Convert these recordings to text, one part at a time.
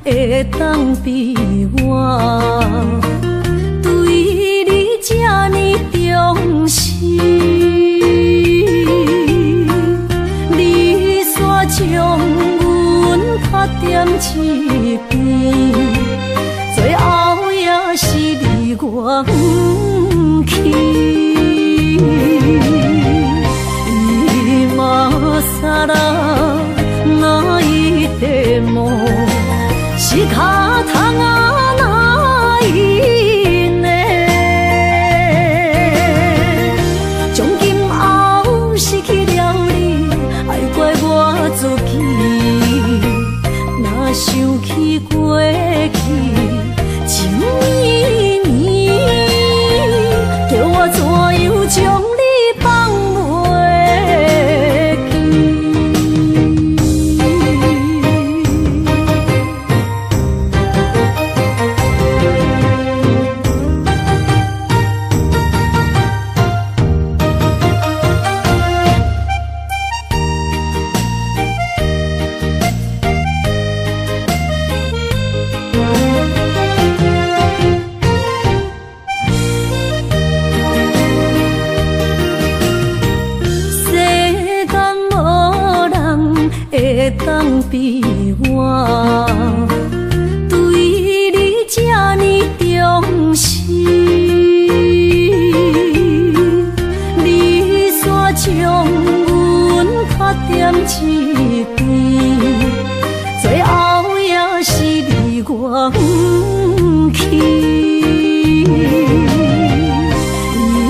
会当比我对你这呢重视？你煞将阮拍点一边，最后也是你我不去。萨拉那一地梦，是卡通啊那一年，从今后失去了你，爱怪我自己。若想起过去情绵绵，叫我怎样将你放袂？会当比我对你这呢重视，你煞将阮拍点一边，最后也是你我不去。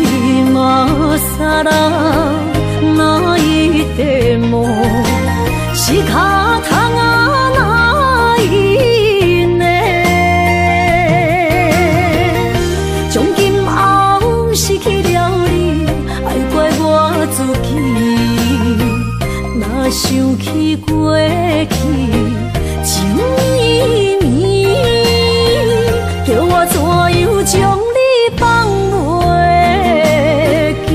伊嘛萨拉那一地梦，是卡通啊那一年，从今后失去了你，爱怪我自己。若想起过去情绵绵，叫我怎样将你放袂记？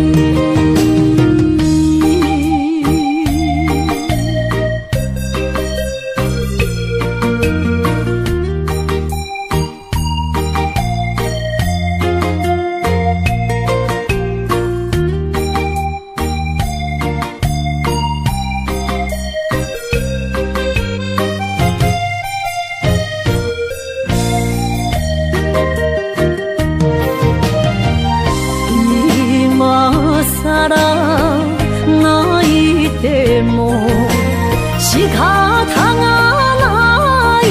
萨拉那一地梦，是卡通啊那一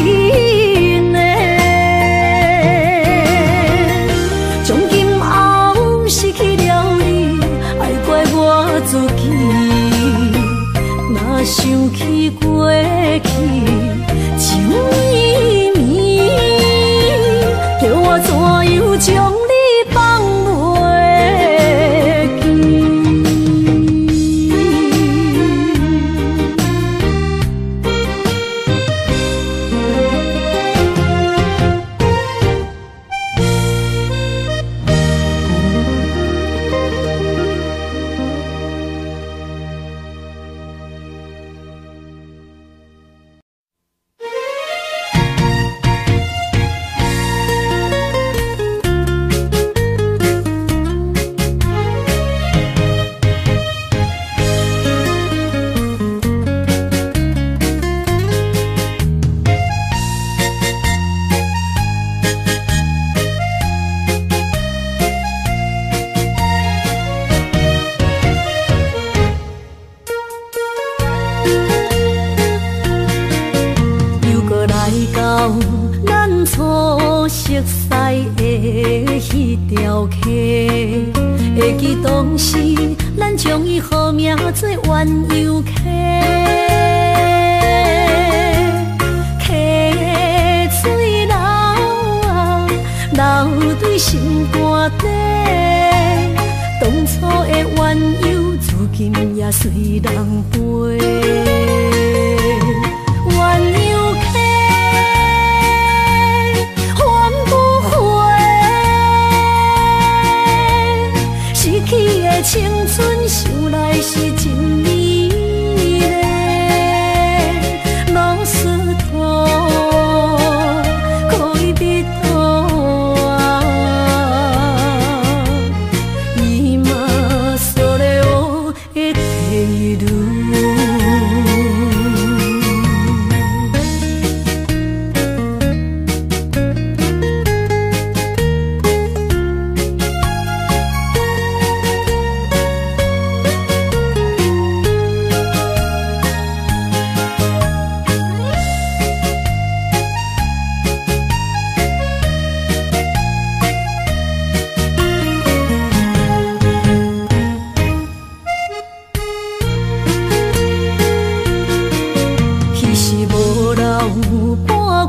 年，从今后失去了你，爱怪我自己。若想起过去情绵绵，叫我怎样将你放袂记？咱初熟悉的迄条溪，会记当时咱将伊号名做鸳鸯溪。溪水流啊，流对心肝底。当初的鸳鸯，如今也随人飞。鸳鸯溪。青春想来是真美丽，老师头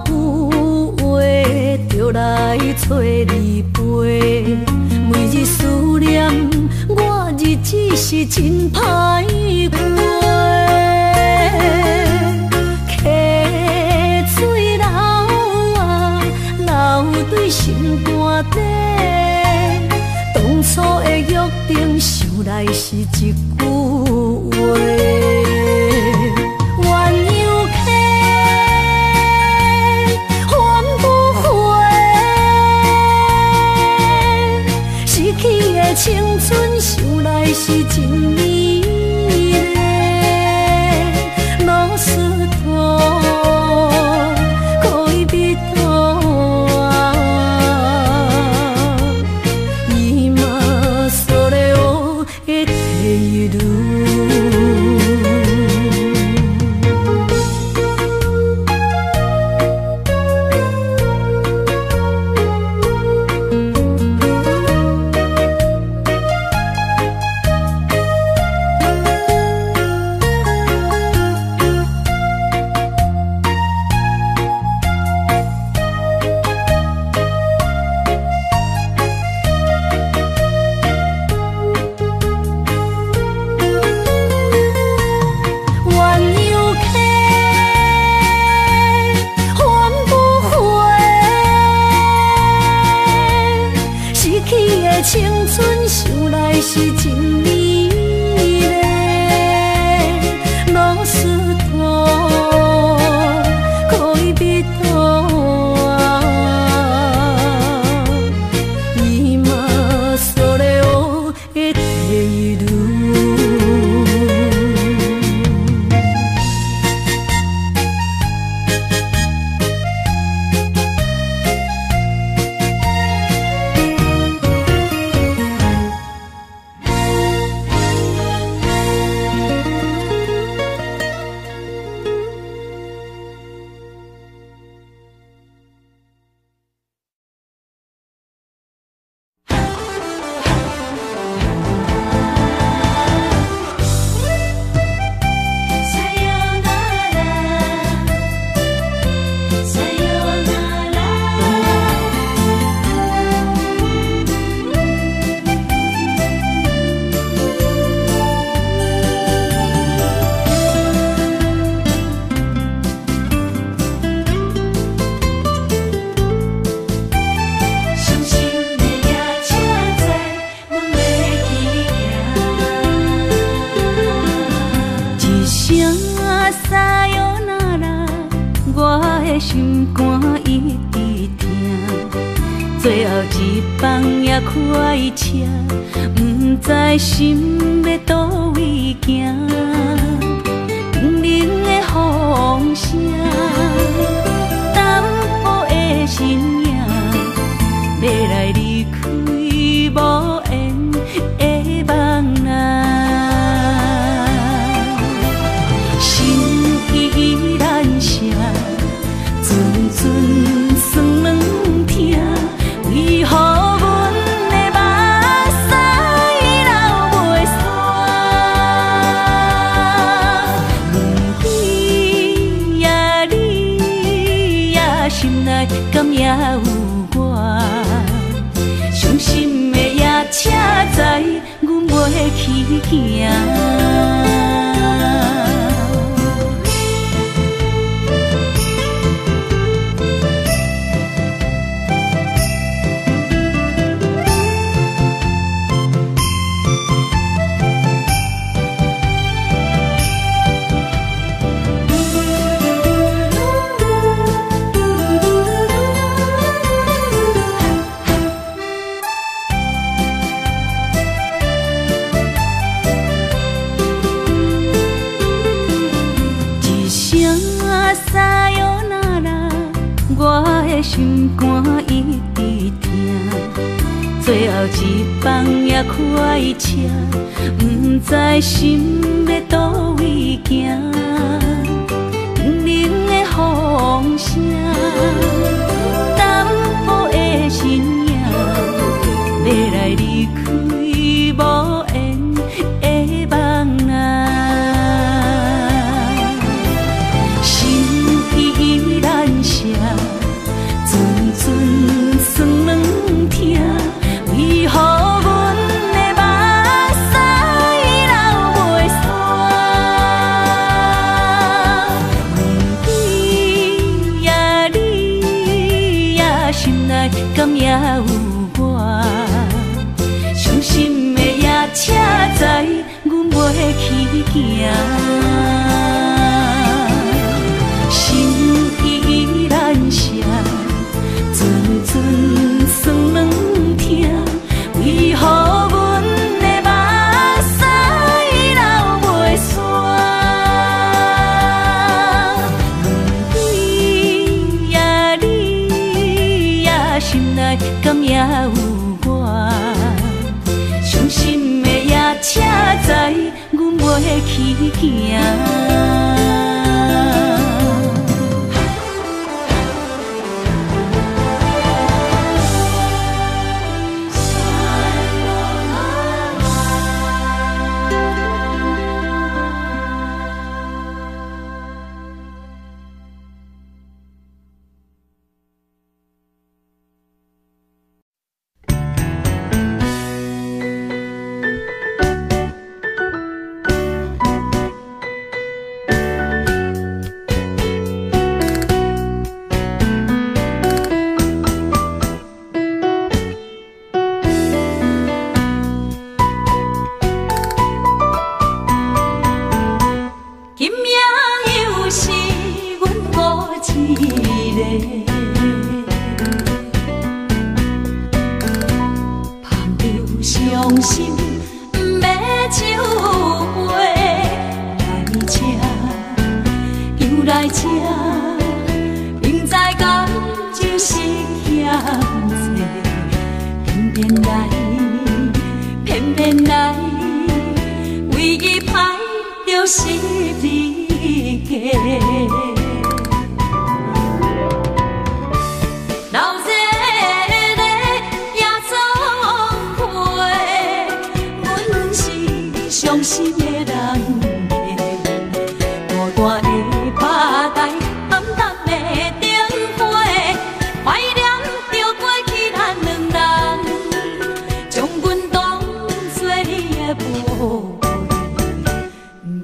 句话，就来找你陪。每日思念，我日子是真歹过。溪水流啊，流对心肝底。当初的约定，想来是一句话。青春想来是真美丽，老师徒恋人啊，今それを得ている。青春想来是真美丽，老师徒恋人啊，今それを得ている。心肝一直疼，最后一放也开车，不知心要倒位行。冷冷的风声，淡薄的身影，要来离开无缘的梦啊，心依然舍。阵阵酸软疼，为何阮的目屎流袂煞？论起呀你呀，心内敢也有我？伤心的夜车载，阮袂去行。心肝一直疼，最后一放也开车，不知心要倒位行。冷冷的风声，淡薄的身影，要来离开无缘的梦啊，心依然舍。内敢也有我？伤心的夜车载，阮袂去行。心依然伤，阵阵酸软疼，为何阮的目屎流袂煞？你呀你呀，心内敢也有我？伤心的夜车载，阮袂去行。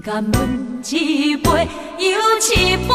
甘阮一杯又一杯。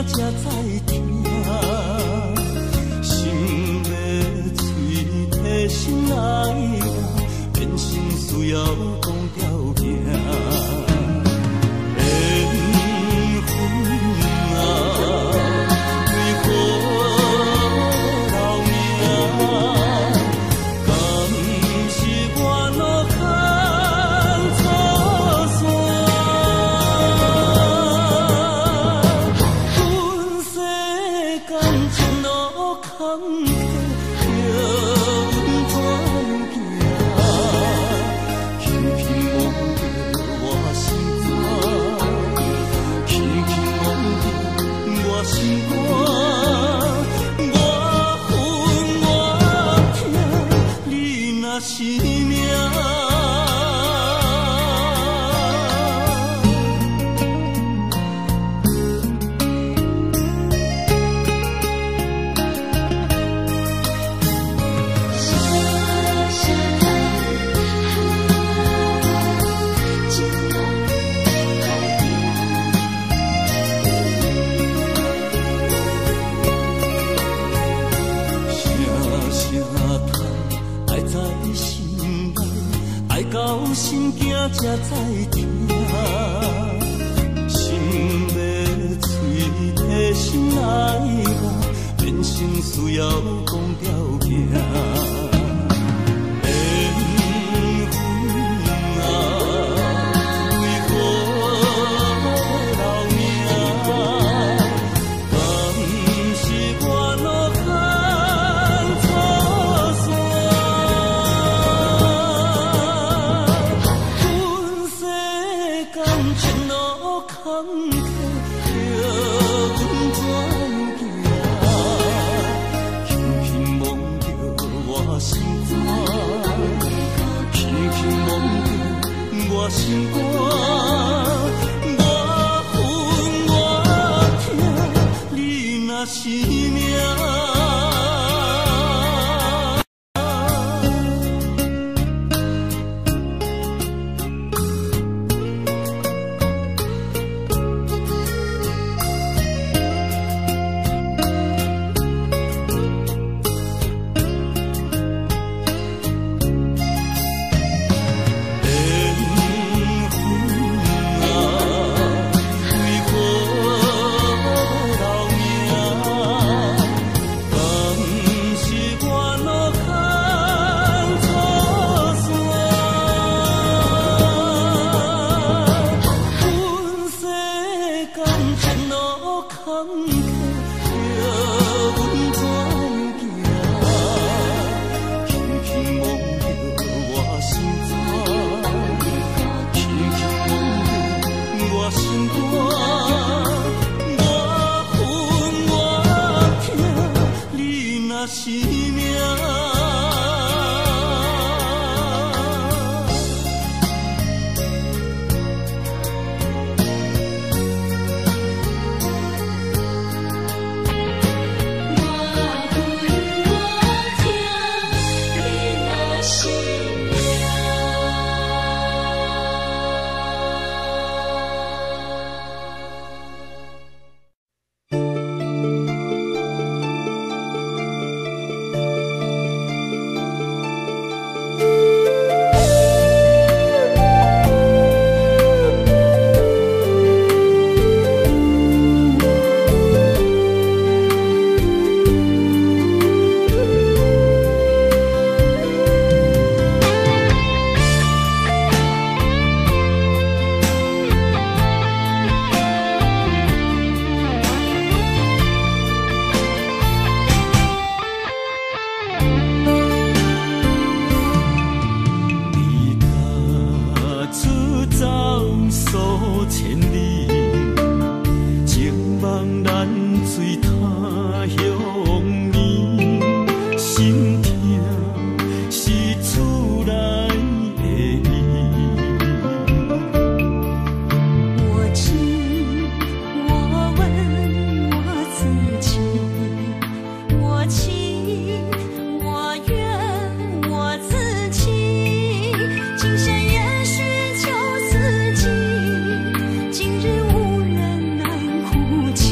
才知听，心要嘴提心来行，人生需要讲条件。心惊才知听，心要嘴提心来行，人生需要讲条件。心肝，我恨我痛，你若是命。今日无人难哭泣。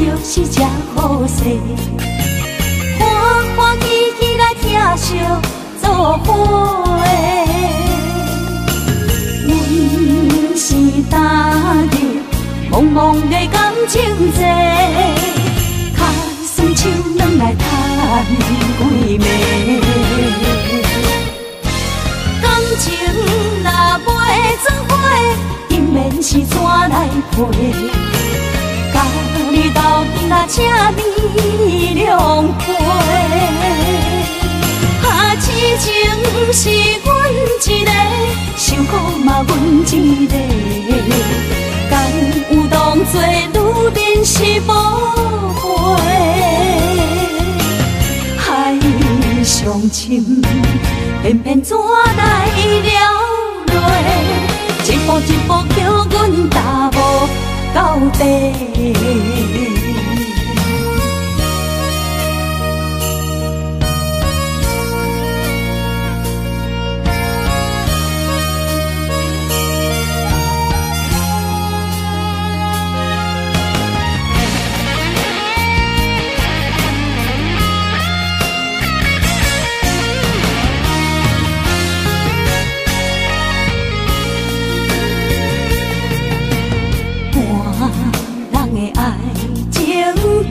就是这好势，欢欢喜喜来疼惜做伙的。阮是踏入茫茫的感情债，卡算手软来赚几暝。感情若袂做伙，永免是怎来陪？甲你斗阵啊，请你谅解。啊，痴情是阮一个，受苦嘛阮一个。敢有当作女人是无陪？海上深，偏偏怎来了落？一步一步叫阮踏无到底。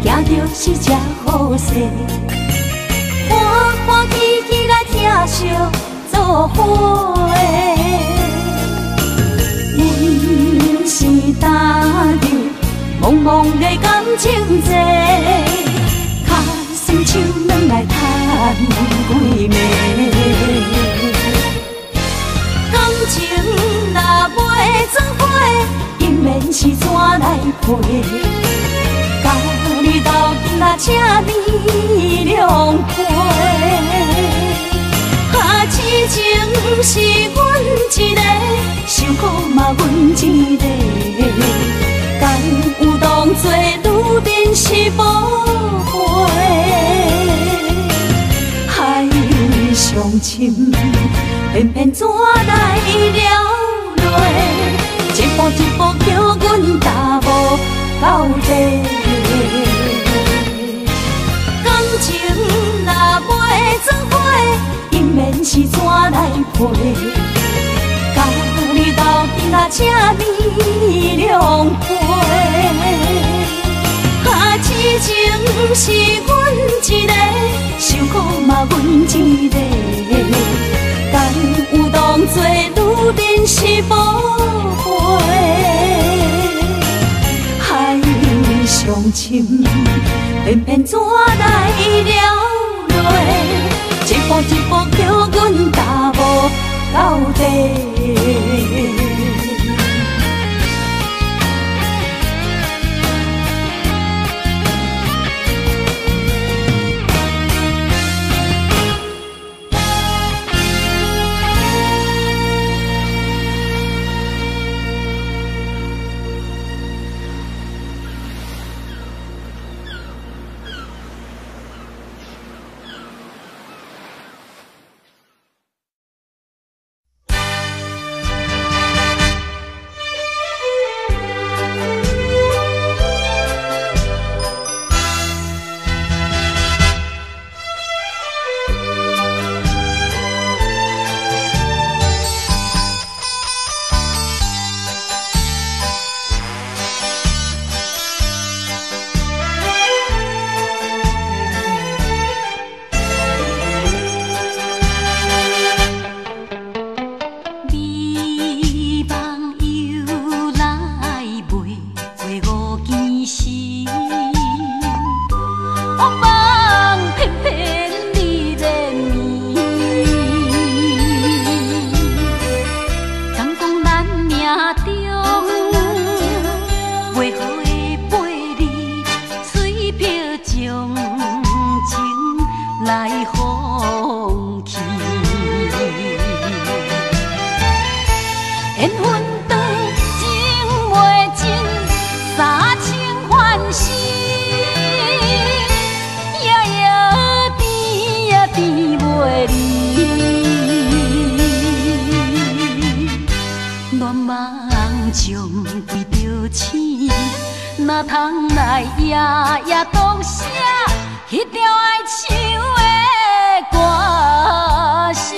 行着是这好势，欢欢喜喜来疼惜做伙的。阮是踏入茫茫的感情债，卡算手软来赚几暝。感情若袂做伙，永免是怎来陪？甲你斗阵啊，请你谅解。啊，痴情是阮一个，受苦嘛阮一个。敢有当作女人是无陪？海上深，偏偏怎来了落？一步一步叫阮踏无到底。感情若袂做伙，永免是怎来陪？甲你斗阵啊，请你谅解。啊，痴情是阮一个，受苦嘛阮一个。敢有当作女人是无陪？海上深，偏偏怎来了落？一步一步叫阮踏无到底。哪通来夜夜读写迄条爱唱的歌词？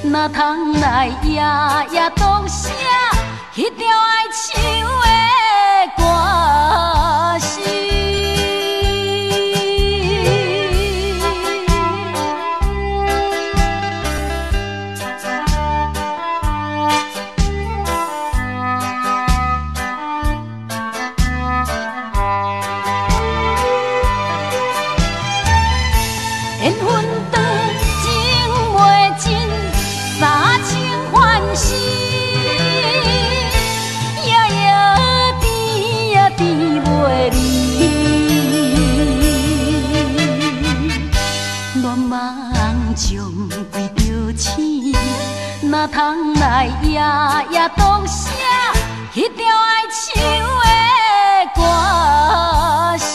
哪通来夜夜读写迄条爱唱的歌词？缘分长，情袂尽。三情欢喜，夜夜甜呀甜袂离。乱梦中规着醒，哪通来夜夜读写迄条爱唱的歌词？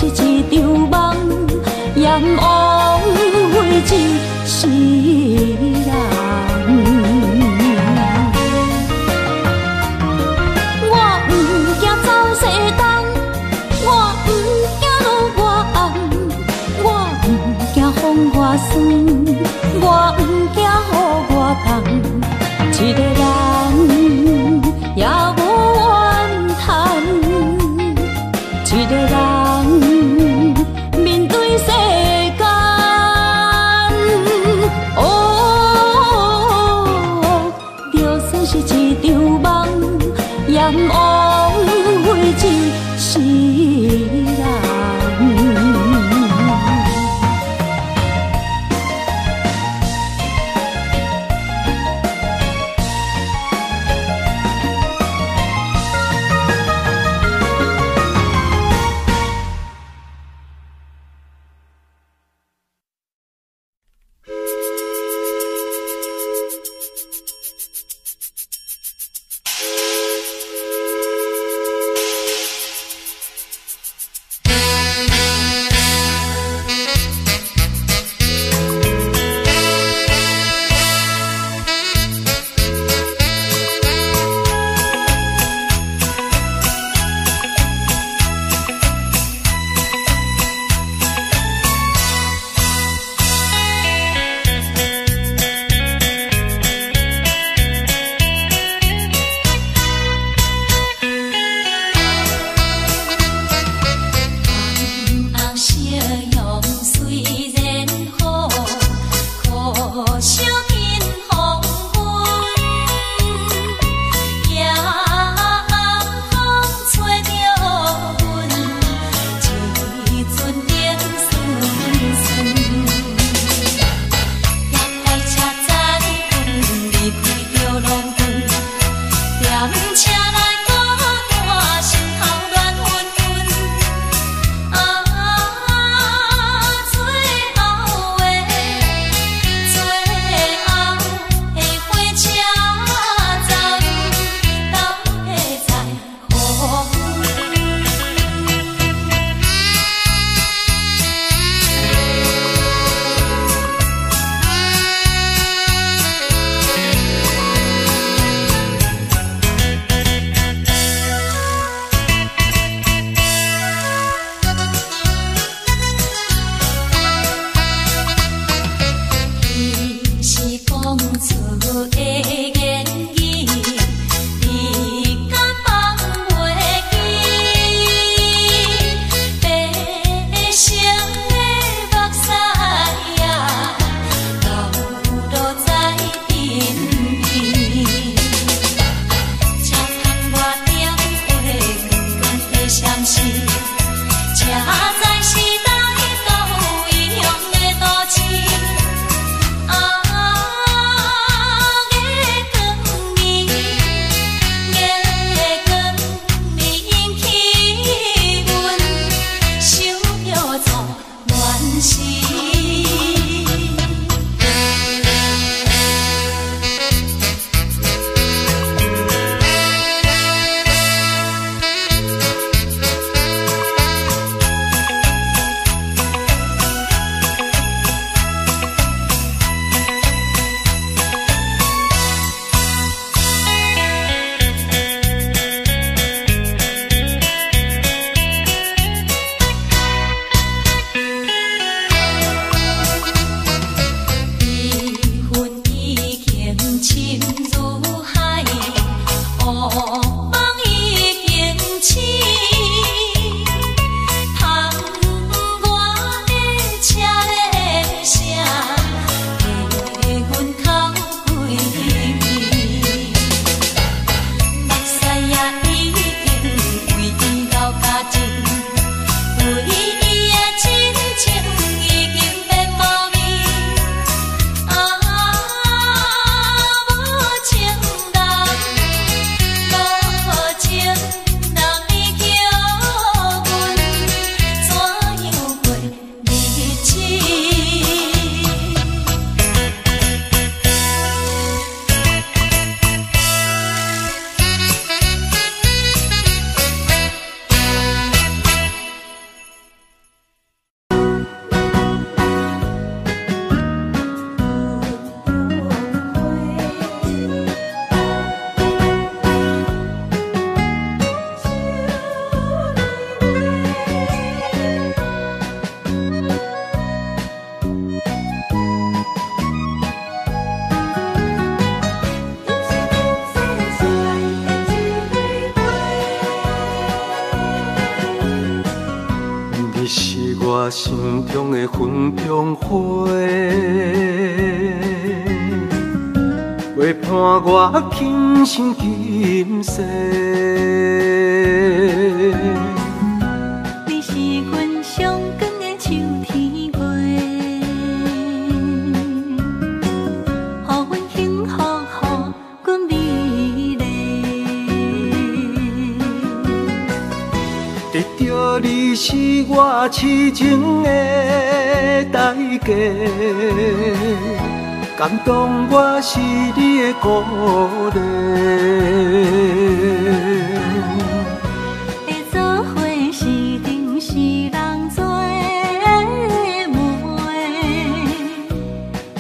是一场梦，阎王会一世人。我不惊走西东，我不惊路外暗，我不惊风外酸，我不惊雨外重。一个人也无怨叹，一个人面对世间。哦。我心中的云中花，陪伴我今生今世。你是阮上光的秋天月，予阮幸福，予阮美丽。得到你是我痴情的代价，感动我是你的鼓励。会做伙是定是人做媒，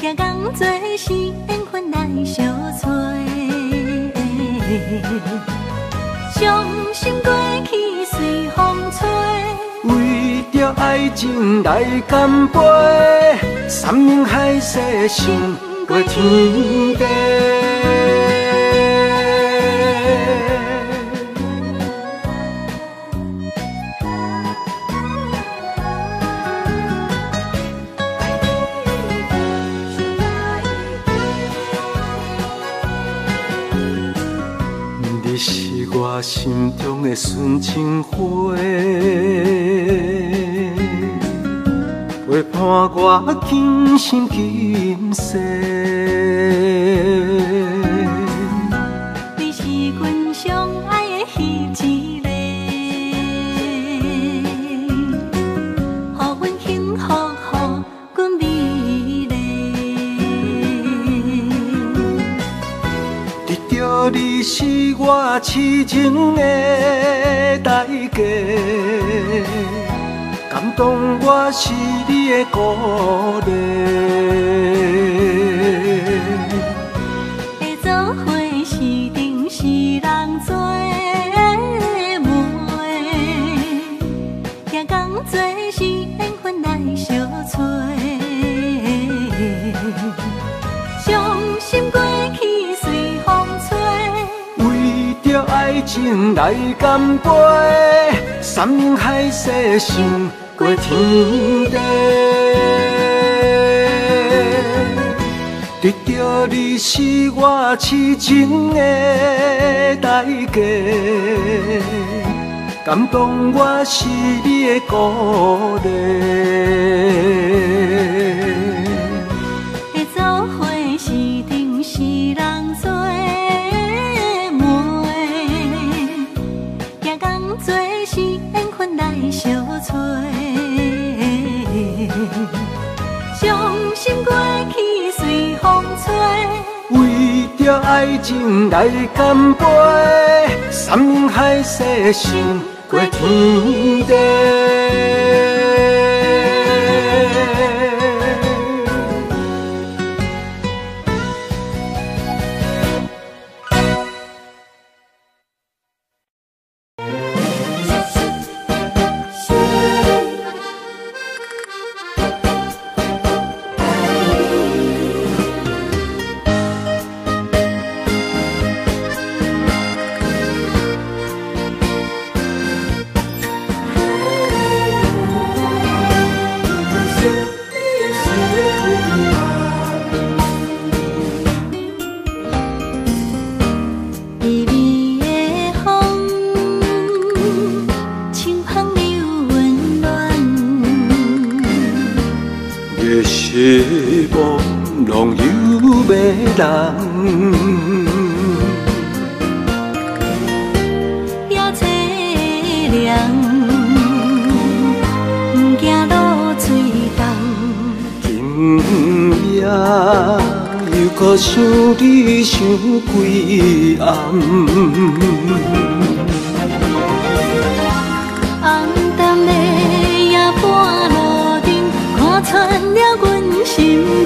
行工做是缘分来相找。伤心过去随风吹。为着爱情来干杯，山盟海誓想过天地。你是我心中的纯情花，陪伴我今生今世。你是阮上爱的彼一个，予阮幸福，予阮美丽。得到你是我痴情的代价，感动我是你的鼓励。会做伙是定是人做媒，行工做是缘分来相找。伤心过去随风吹。为着爱情来干杯，山盟海誓想过天地。得到你是我痴情的代价，感动我是你的鼓励。会做伙是定是人做媒，行工做是缘分来相找。伤心过去随风吹。为着爱情来干杯，山盟海誓想过天地。微微的风，轻捧你温暖。夜色朦胧又迷人，也凄凉，不惊落水重。今夜又搁想你想几暗，红淡的夜半路灯，看穿了阮心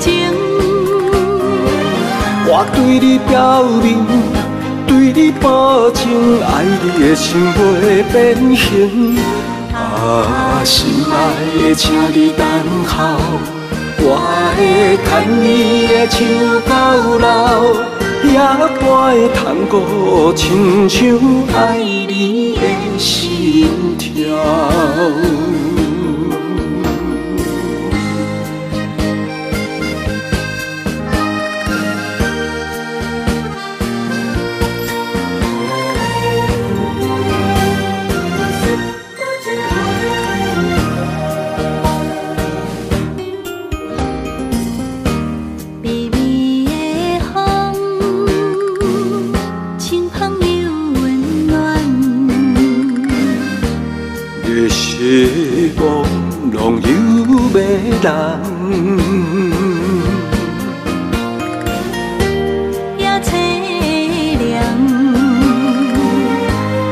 情。我对你表明，对你保证，爱你的心袂变形。啊，心爱的，请你等候，我会牵你的手到老，也陪探戈，亲像爱你的心跳。人。也凄凉，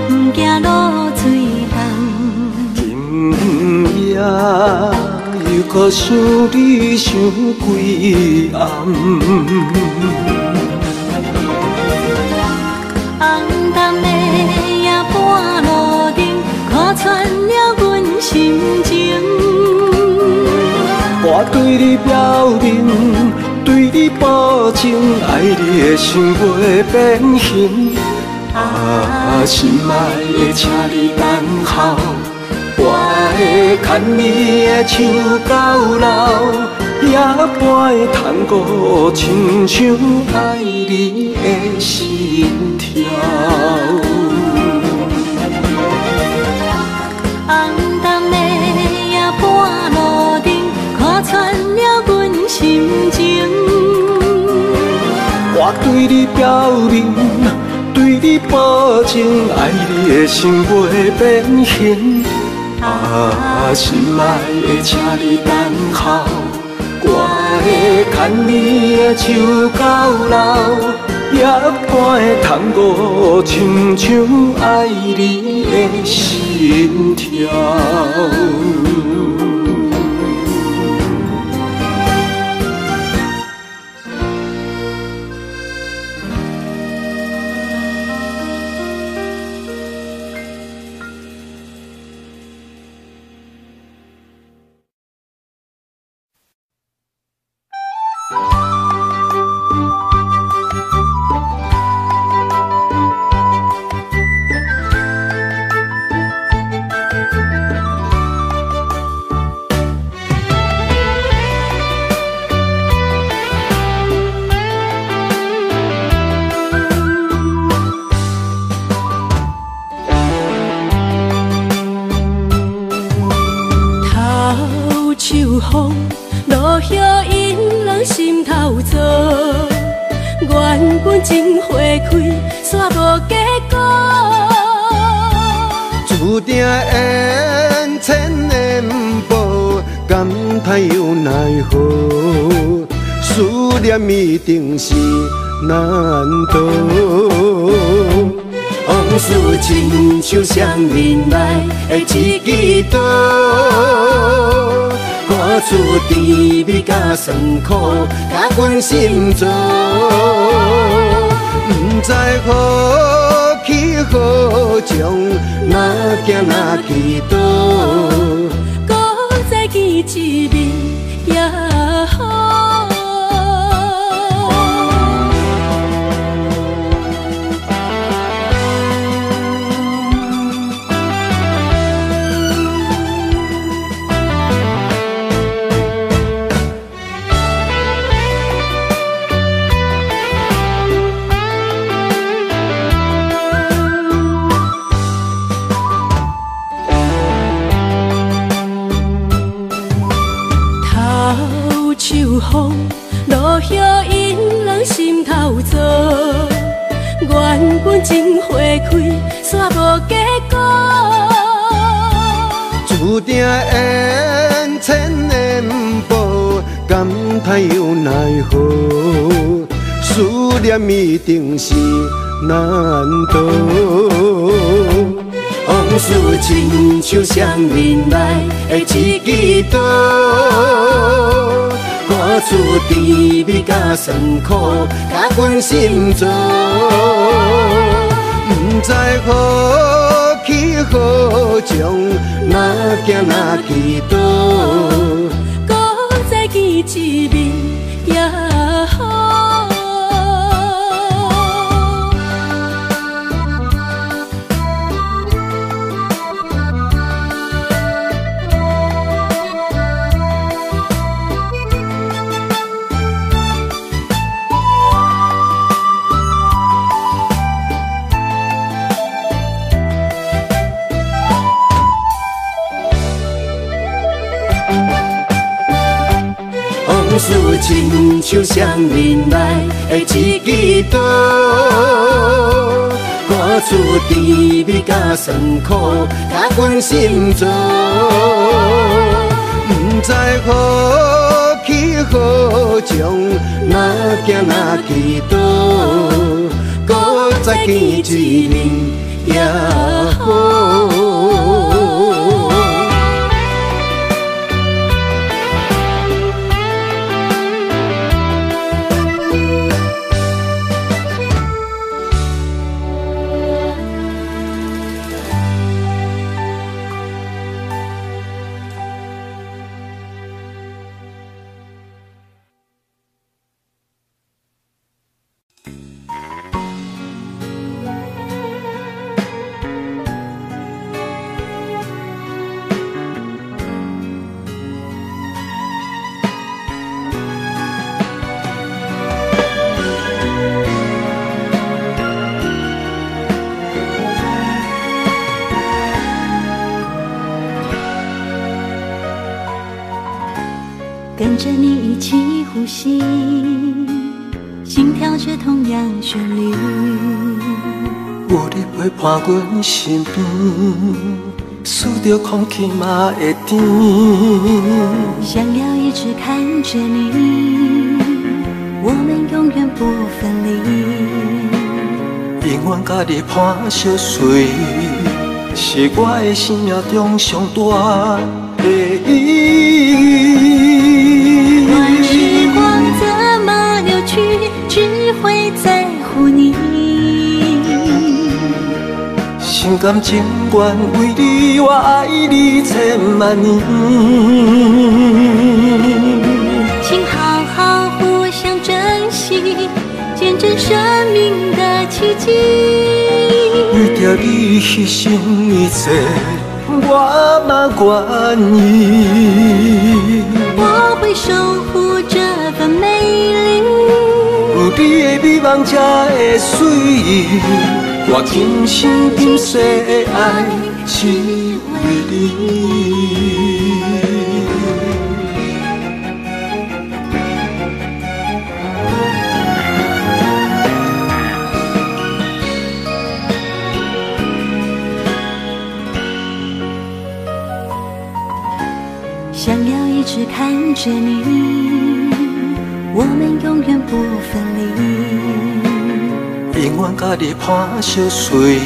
不惊露水红。今夜又搁想你想几暗。红淡的夜半路灯，看穿了阮心情。我对你表明，对你保证，爱你的心袂变形。啊，心爱的，请你等候，我会牵你的手到老，也不会通过亲像爱你的心跳。红淡的夜半路灯，看穿了阮心情。我对你表明，对你保证，爱你的心袂变形。啊，心爱的，请你等候，我会牵你的手到老，也不会通过亲像爱你的心跳。风，落叶引人心头躁。缘分真花开，煞无结果。注定缘千年报，感叹又奈何？思念一定是难渡。往事亲像双面来的一支刀，歌词甜蜜甲酸苦，甲阮心做。不知何去何从，哪行哪去倒？搁再见一面也好。风落叶引人心头躁，缘分真花开，煞无结果。注定缘千年报，感叹又奈何？思念一定是难渡。往事亲像双面来的一支刀，歌词甜蜜甲酸苦，甲阮心做。不知何去何从，哪行哪去倒？搁再见一面也好。往事亲像双面来的一支刀，歌词甜蜜甲酸苦，甲阮心做。不知何好将，哪行哪去倒，搁再见一面也好。跟着你一起呼吸，心跳着同样旋律。有你陪伴阮身边，思着空气嘛会甜。想要一直看着你，我们永远不分离。永远甲你伴相随，是我的生命中上大的意义。段时光怎么流去，只会在乎你。心甘情愿为你，我爱你千万年。请好好互相珍惜，见证生命的奇迹。为着你牺牲一切，我嘛愿意。我会守护这份美丽，有你的美梦才会水，我今生今世的爱只为你。想要一直看着你，我们永远不分离。永远甲你伴相随，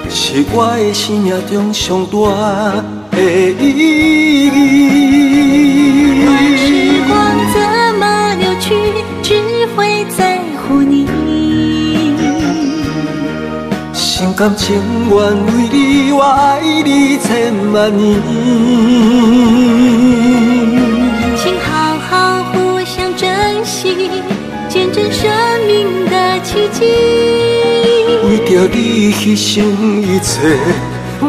是我的生命中上大的意义。段时光怎么流去，只会在乎你。心甘情愿为你，我爱你千万年。请好好互相珍惜，见证生命的奇迹。为着你牺牲一切，我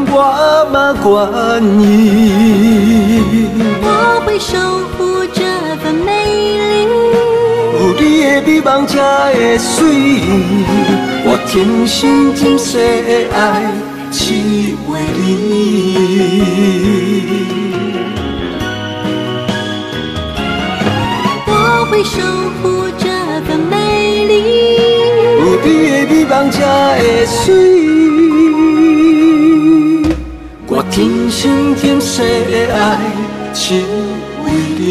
嘛愿意。我会守护这份美丽，有你的美梦才会水，我今生今世的爱只为你。我会守护这份美丽，有你的美梦才会水，我今生今世的爱只为你。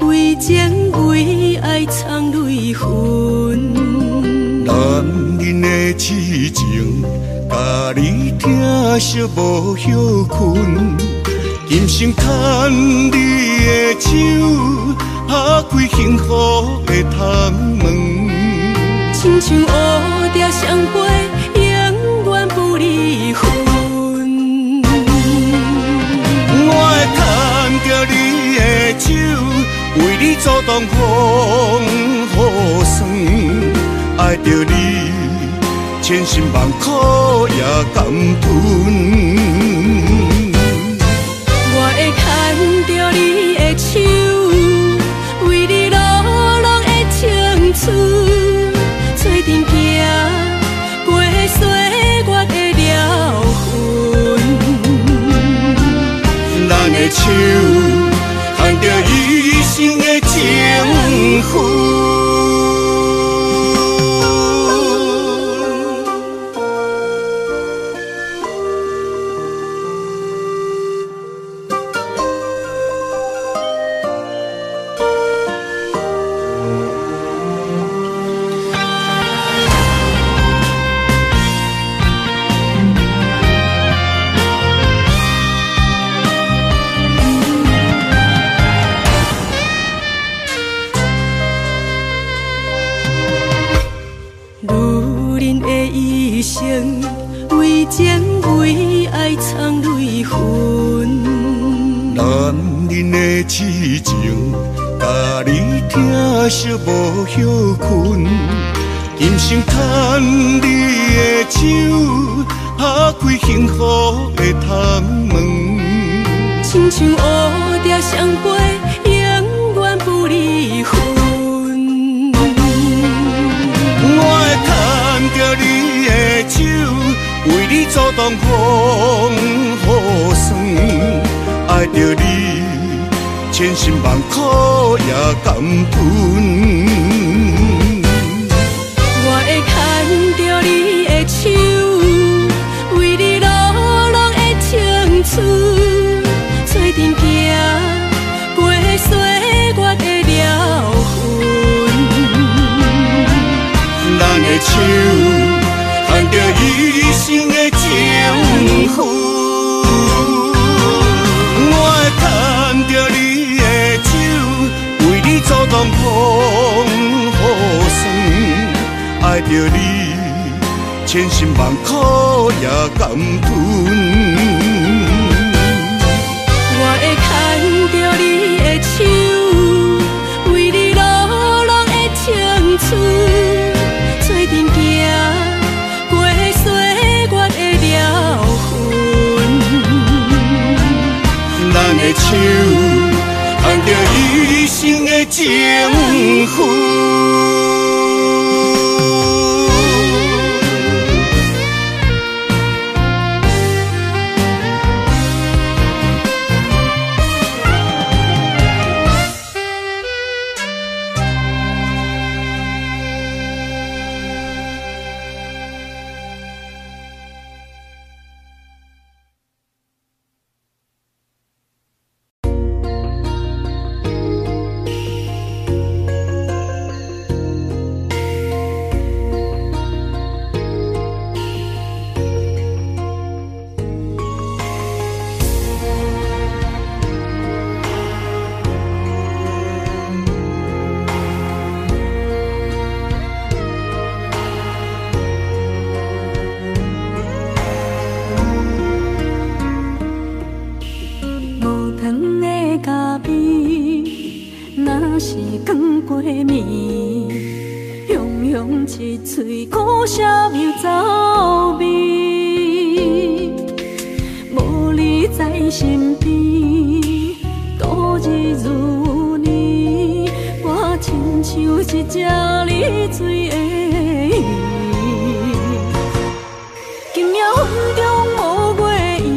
为情为爱藏泪痕，男人的痴情，甲你疼惜无歇困。今生牵你的手，打开幸福的窗门。亲像乌蝶双飞，永远不阻挡风雨霜，爱着你，千辛万苦也甘吞。我会牵着你的手，为你落落的青春，做阵行过岁月的疗痕。咱的手牵着一生的情分。为情为爱藏泪痕，男人的痴情，甲你疼惜无歇困。今生牵你的手，打开幸福的窗门。亲像乌蝶相陪，永远不离分。我会牵着你的手，为你阻挡风雨霜。爱着你，千辛万苦也甘吞。我会牵着你的手，为你落落的青春，做阵行过岁月的疗痕。咱的手牵着一生的情分。我会牵着你的手，为你阻挡风雨霜。爱着你，千辛万苦也甘吞。我会牵着你的手，为你落落的青春，做阵行过岁月的疗痕。咱的手牵着一生的情分。一嘴苦涩又走味，无你在身边，度日如年。我亲像一只离水的鱼，今夜风中无月圆，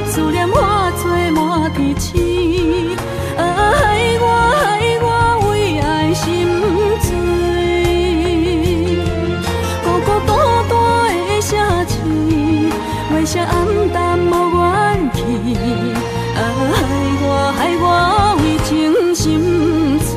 思念化作满天星。害我为爱心醉。为啥暗淡无元气？害我为情心碎。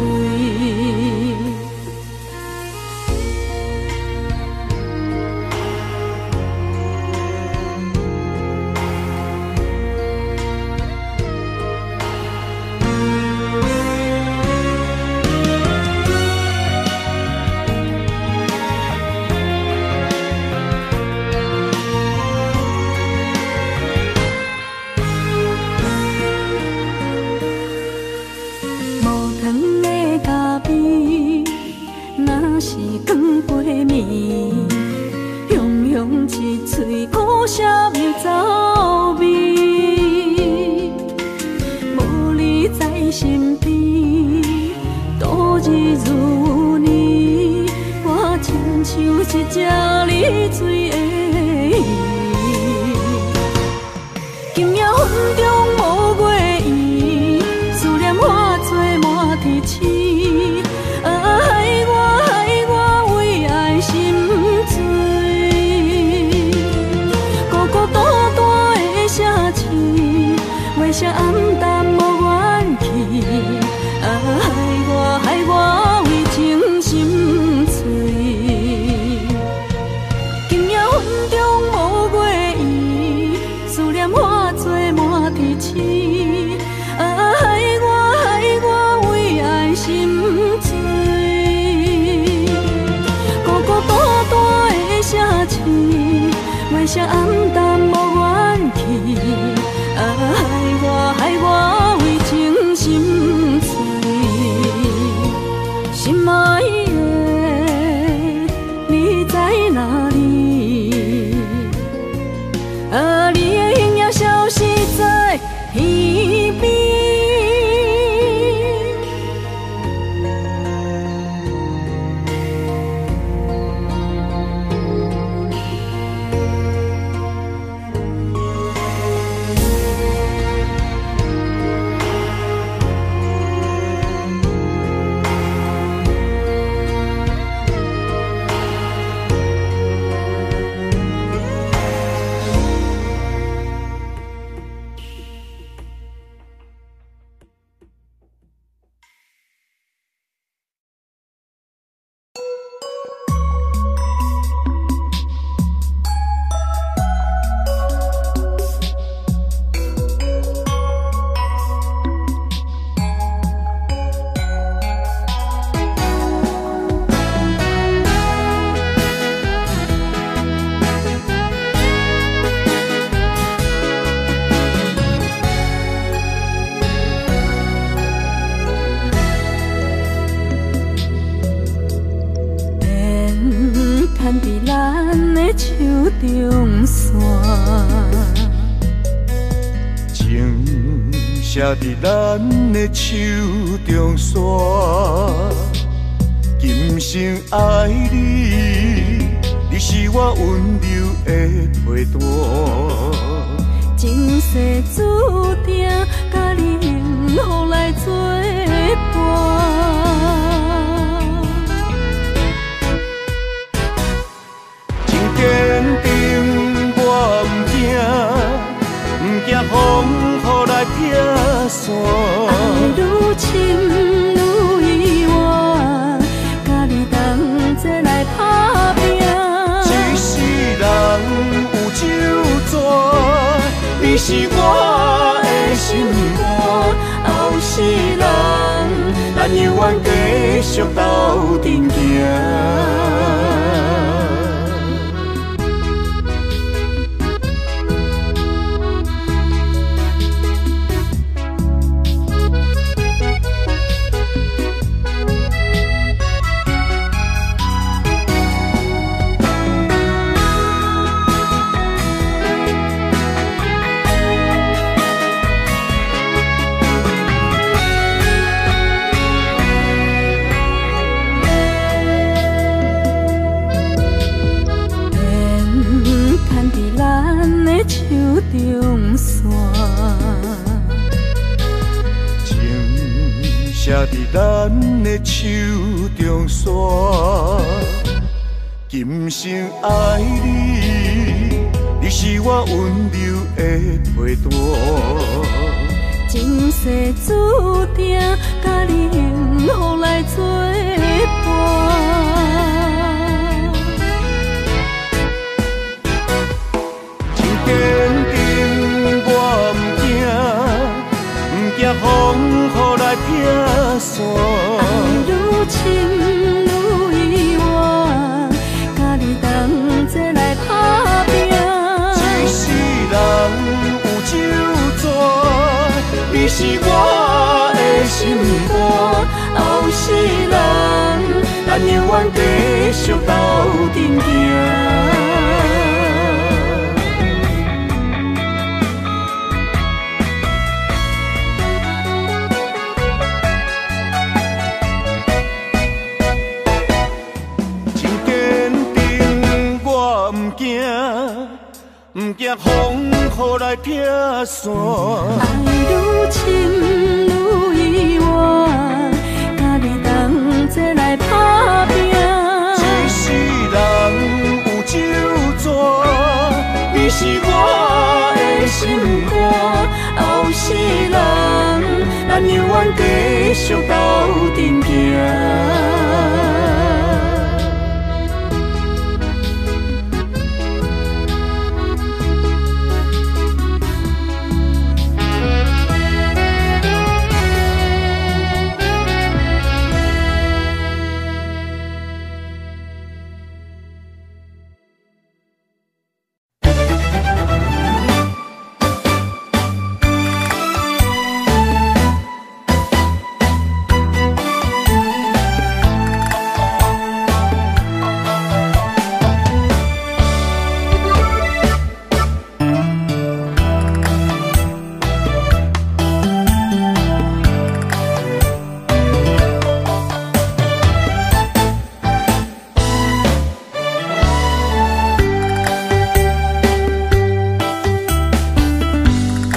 一嘴苦涩又走味，无你在身边，度日如年，我亲像一只离水的鱼。今夜风中无月圆，思念化作满天星。害我为爱心醉，孤孤单单的城市，为啥暗淡无元气？害我为情心碎。今夜风中无月圆，思念化作满天星。害我为爱心醉，孤孤单单的城市，为啥暗淡无元气？害我为情心碎，心爱的你在哪里？你的影也消失在天边。写伫咱的手中线，今生爱你，你是我温柔的陪伴。前世注定，甲你幸福来作伴。真坚定，我唔惊风雨来劈线。爱愈深愈远，甲你同齐来打拼。一世人有酒泉，你是我的心肝。后世人，咱永远继续斗阵行。中线，情写伫咱的手中线，今生爱你，你是我温柔的陪伴。前世注定，甲你幸福来作伴。坚定，我唔惊风雨来劈线。爱愈深愈远，甲你同齐来打拼。一世人有酒泉，你是我的心肝。后世人，咱永远继续斗阵行。惊，不惊风雨来劈山。爱愈深愈意外，甲你同齐来打拼。一世人有酒泉，你是我的心肝。后世人，咱永远继续斗阵行。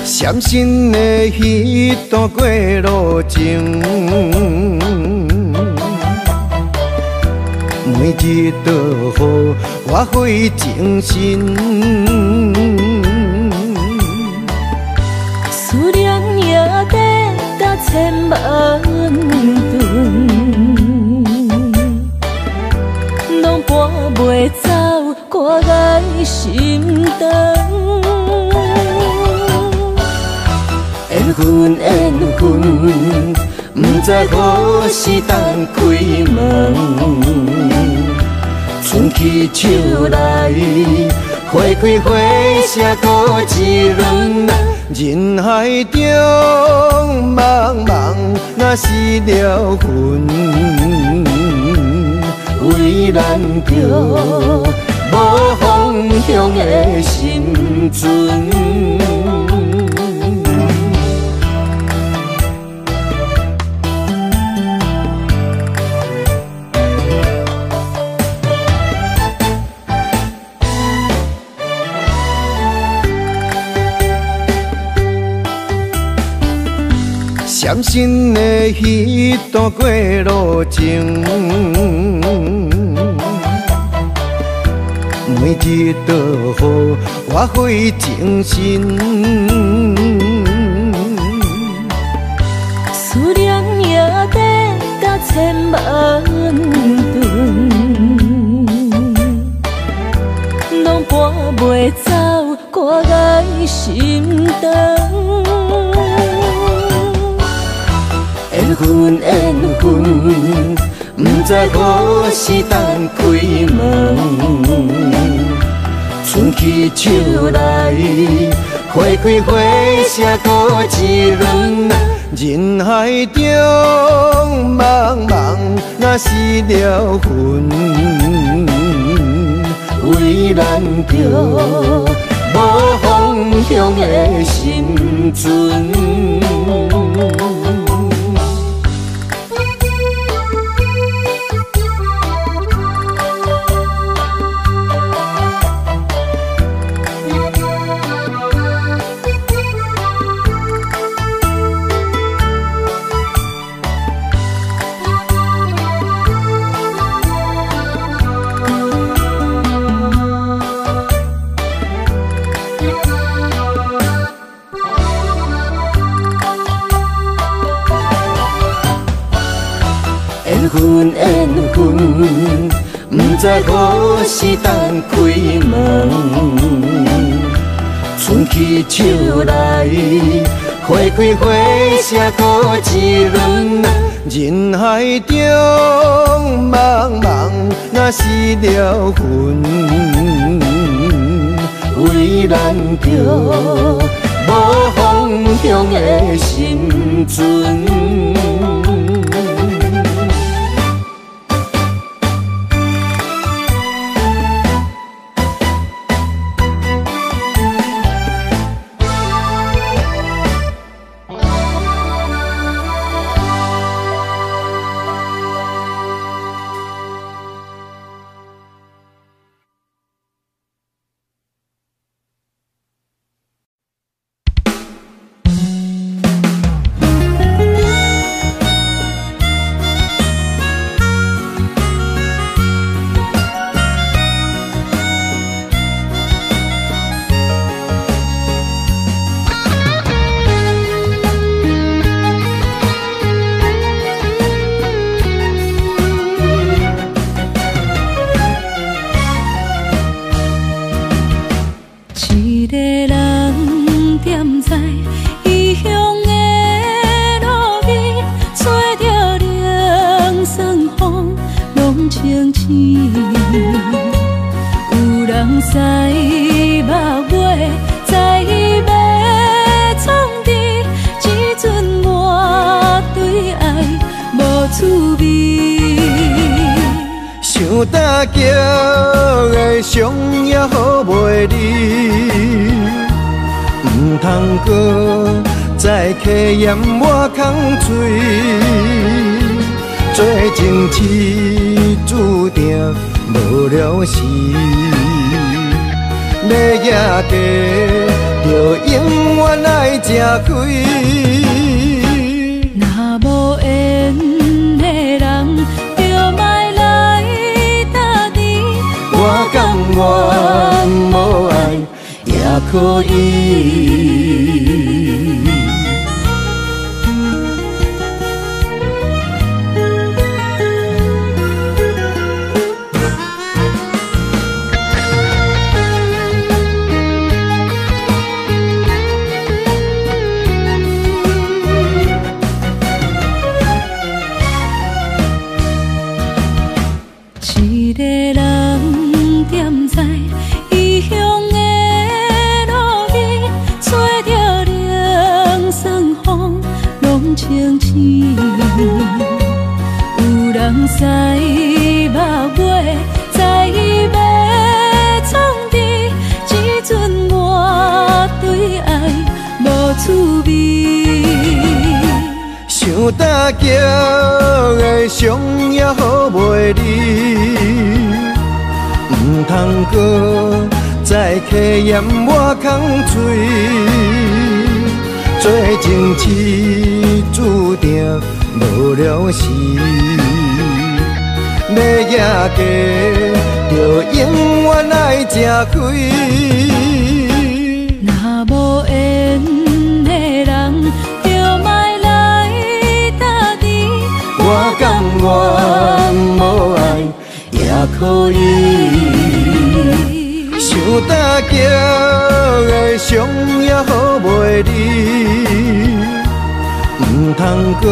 闪身的迄段过路情，每日都予我费精神。思念也得甲千万吨，拢搬袂走我的心肠。缘分缘分，不知何时当开门。春去秋来，花开花谢过一轮。人海中茫茫，若是了魂，为咱着无方向的心存。闪身的迄段过路情，每日都予我费精神。思念也得甲千万吨，拢搬袂走我的心肠。缘分缘分，不知何时当开门。春去秋来，花开花谢过一轮。人海中茫茫，若是了魂，为咱着无方向的心存。缘分缘分，不知何时当开门。春去秋来，花开花谢过一轮。人海中茫茫，若是了魂，为咱着无方向的心存。在异乡的路边，吹着凉爽风，拢清醒。有人使目尾，在要创治，只准我对爱无滋味。想搭桥的伤也好袂离，唔通搁再客嫌我空嘴，做情痴注定无了时。要野地，就永远爱吃亏。若无缘的人，就莫来搭你。我甘愿无爱也可以。一个人踮在异乡的路边，吹着凉爽风，拢清醒。有人使目尾，在要创治，只准我对爱无滋味。想搭桥的伤也好袂离，唔通搁再客嫌我空嘴，做情痴注定无了时。要野家，就永远爱吃亏。若无缘的人，就莫来搭你。我甘愿无爱也可以。想搭桥的伤也好袂离，唔通搁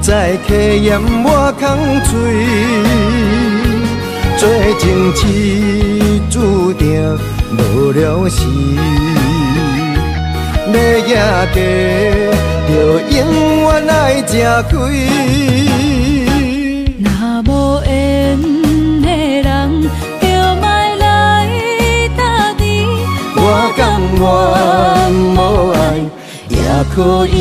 再客嫌我空嘴，做情痴注定无了时。要野家，就永远爱吃亏。若无缘的人，就莫来搭你。我甘愿无爱也可以。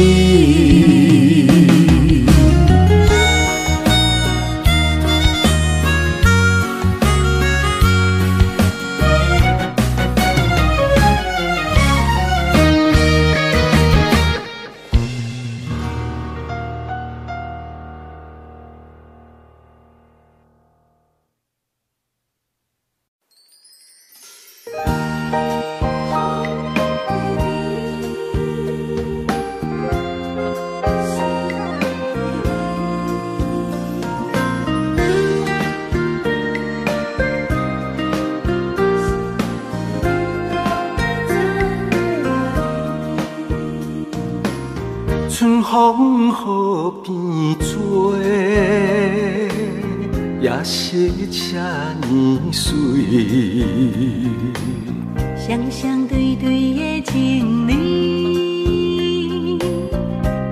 春风雨变做，也是这呢水。双双对对的情侣，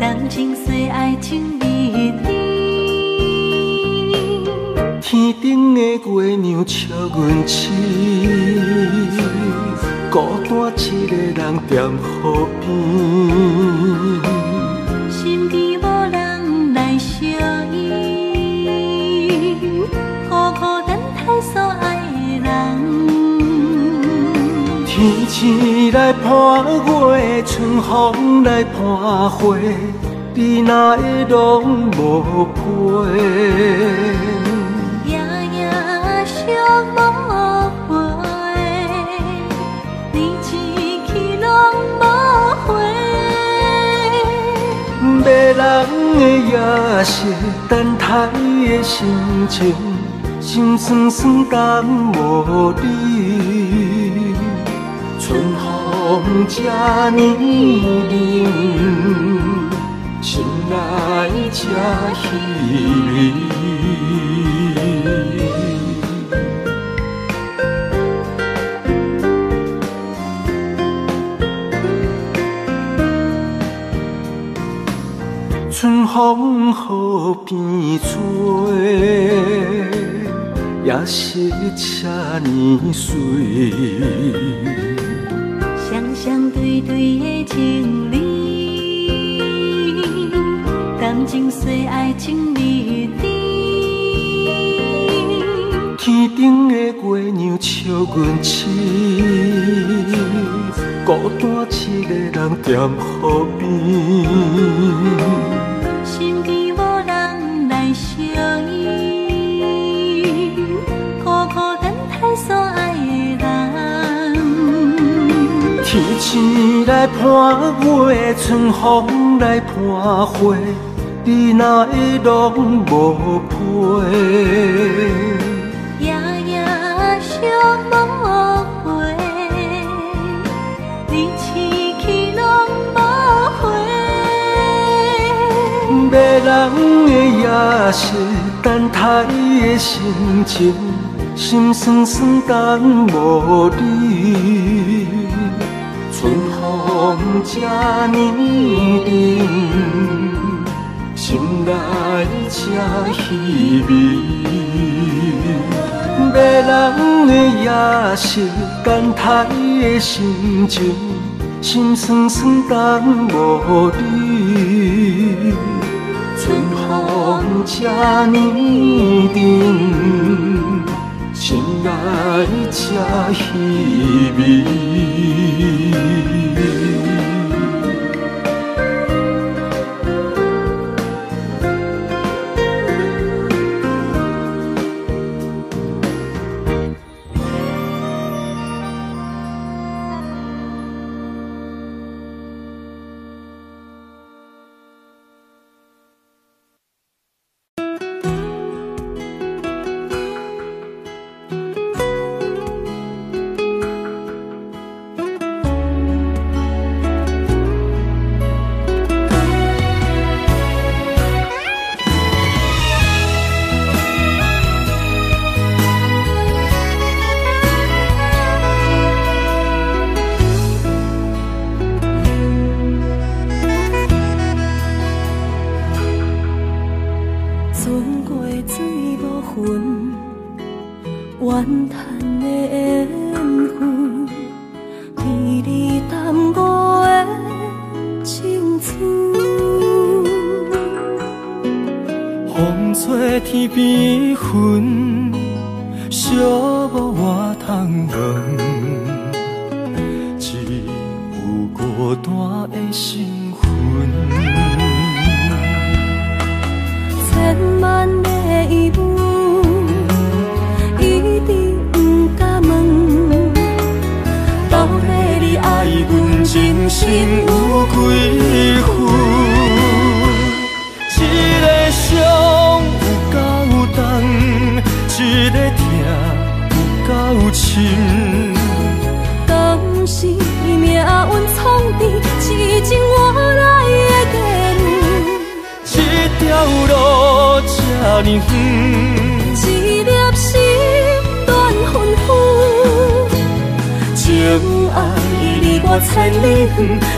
动情岁爱情蜜里。天顶的月亮笑阮痴，孤单一个人踮河边。心边无人来相依，孤孤单单所爱的人。天星来伴月，春风来伴花，你哪会拢无陪？夜夜相无陪，你一去拢无回。迷人的夜色，等待的心情，心酸酸等无你。春这呢冷，心内这稀微。春风河边吹，也是这呢水。双双对对的情侣，感情细爱情蜜甜。天顶的月娘笑阮痴，孤单一个人踮河边。身边无人来相依，孤孤单单所爱的人。天星来伴月，春风来伴花，你哪会拢无陪？夜夜想无回，你痴去拢无回。迷人的夜色，等待的心情，心酸酸等无你。春风这呢冷，心内这稀微。迷人的夜色，等待的心情，心酸酸等无你。春风这呢冷，心内这稀微。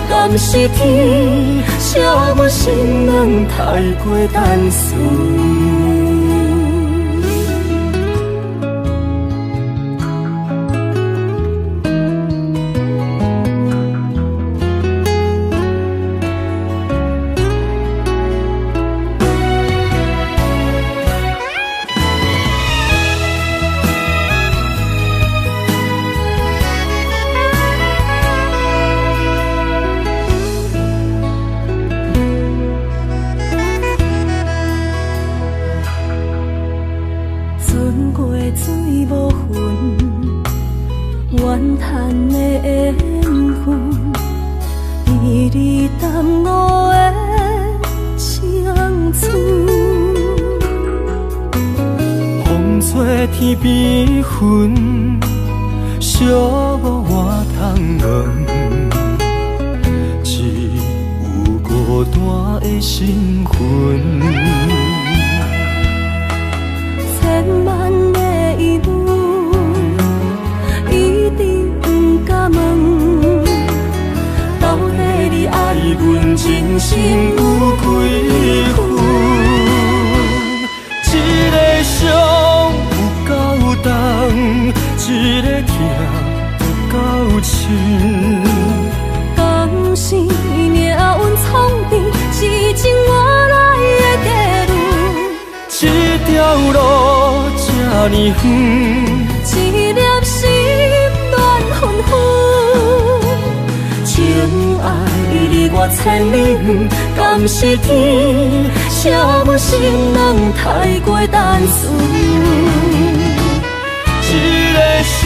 敢是天惜阮心软，太过单纯。天边云，寂寞我通问。孤单的身份。千万个疑问，一直不敢问。到底你爱阮真心有几分？一个伤有够重，一个痛有够深。甘是命运创治，是情我来的地路。这条路这呢远，一粒心乱纷纷。情爱离我千里远，敢是天写我心人太过单纯。一个伤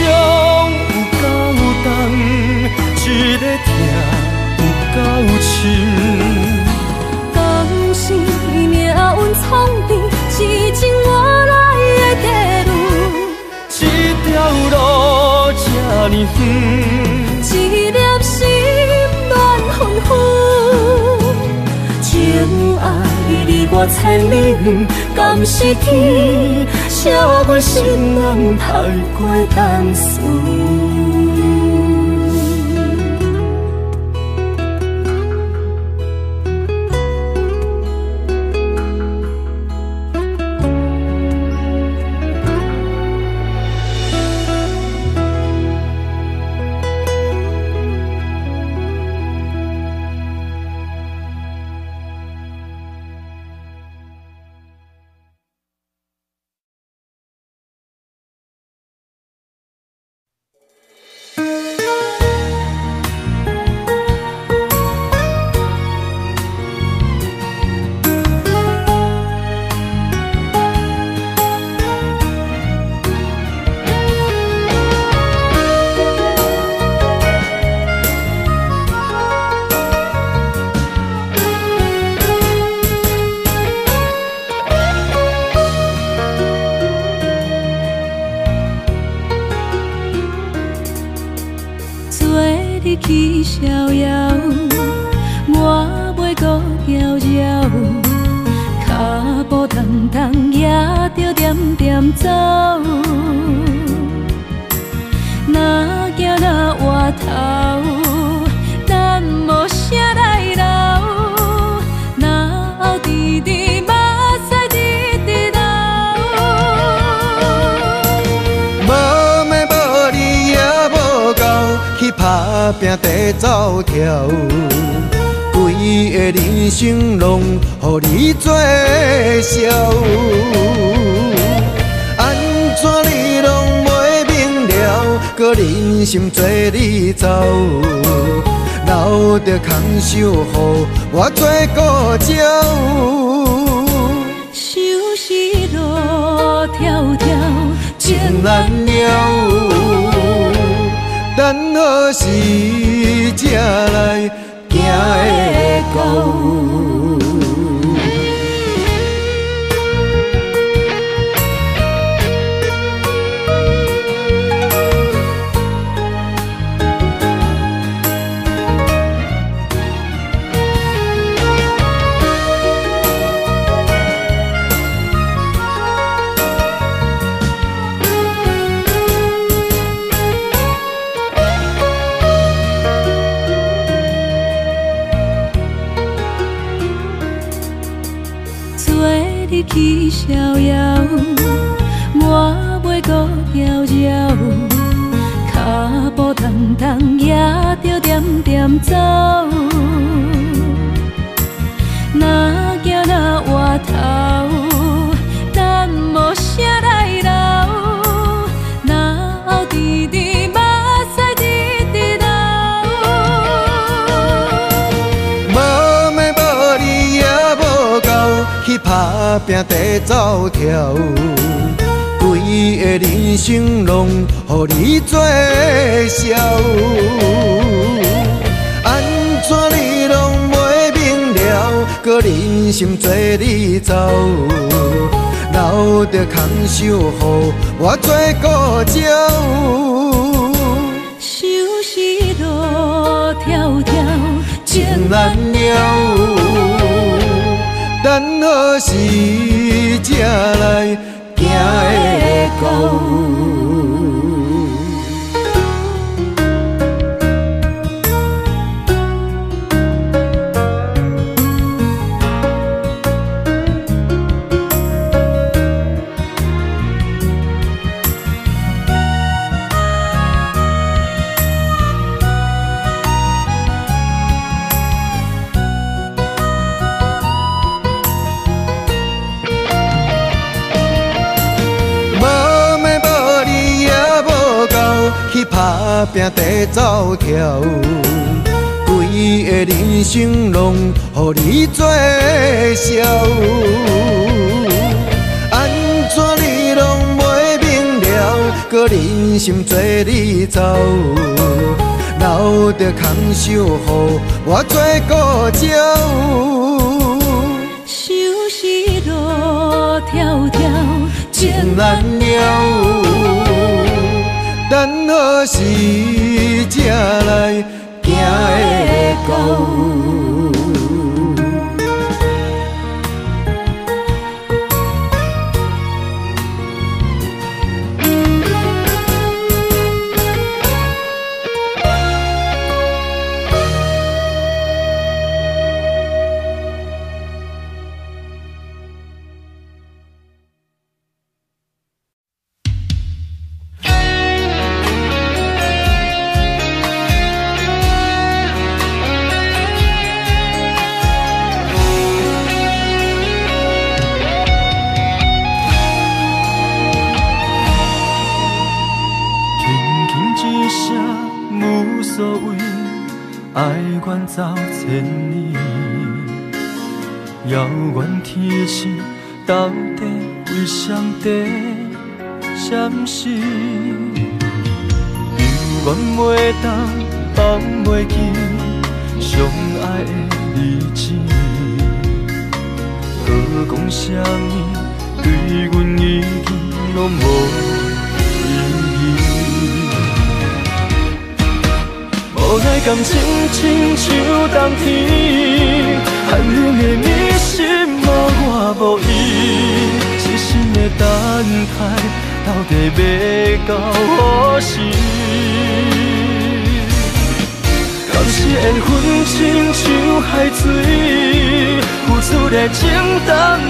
有够重，一个痛有够深。敢是命运创治，是情我来的地路。这条路这呢远，一粒心乱纷纷。情爱离我千里远，敢是天写我心人太过单纯。去逍遥，我袂搁摇摇，脚步重重也着点点走。若行若回头，咱无啥来留，若后直直目屎直直流。无咩无理也无够，去打拼地走跳。规个人生拢予你做笑，安怎你拢袂明了？搁忍心做你走，留着空手予我做顾鸟。收拾路迢迢，情难了，等何时才来行会到？去逍遥，我袂搁摇摇，脚步重重也着点点走。若行若回头，咱无啥来留，若后直直目屎直直流。无咩无理也无够，去打拼地走跳。规个人生拢予你做笑，安怎你拢袂明了？搁忍心做你走，留着空手予我做顾鸟。收拾路迢迢，情难了，何时才来行会到？打拼地走跳，规个人生拢予你做笑。安怎你拢袂明了，搁忍心做你走，留着空想予我做顾鸟。想是路迢迢情难了。等何时才来行会到？走千里，遥远天星到底为上帝闪烁？犹原袂当放袂记相爱的日子，搁讲啥物对阮已经拢无意义。无奈感情亲像冬天，寒冷的你心无我无伊，痴心的等待到底要到何时？感是缘分亲像海水，付出的情等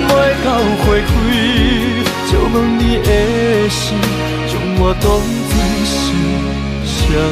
袂到花开，借问你的心，将我当作是啥物？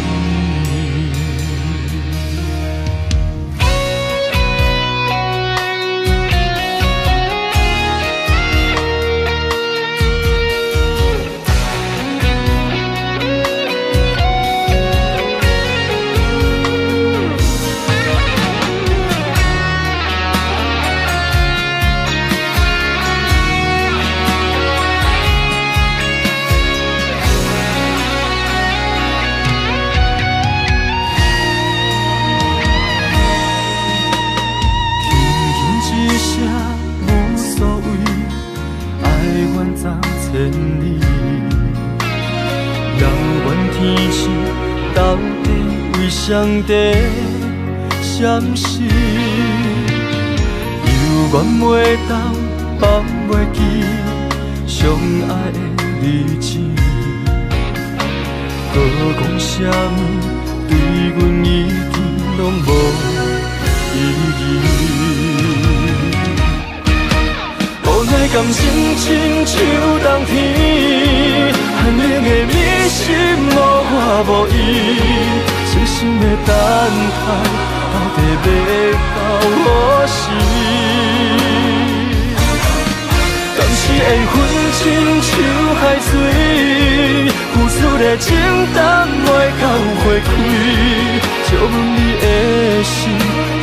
上帝闪烁，犹原袂当放袂记相爱的日子，搁讲啥物对阮已经拢无意义。无奈感情亲像冬天，寒冷的你心无我无伊。痴心的等待，到底要到何时？感是缘分亲像海水，付出的情等袂到花开，借问你的心，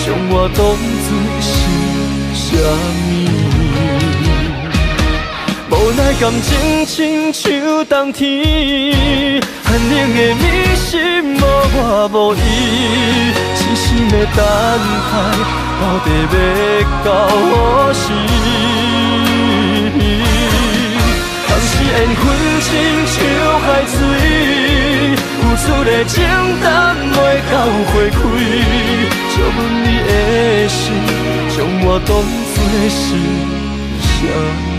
将我当作是啥物？无奈感情亲像冬天，寒冷的你心无我无伊，痴心的等待，到底要到何时？当时缘分亲像海水，付出的情等袂到花开，借问你的心，将我当作是啥人愿意？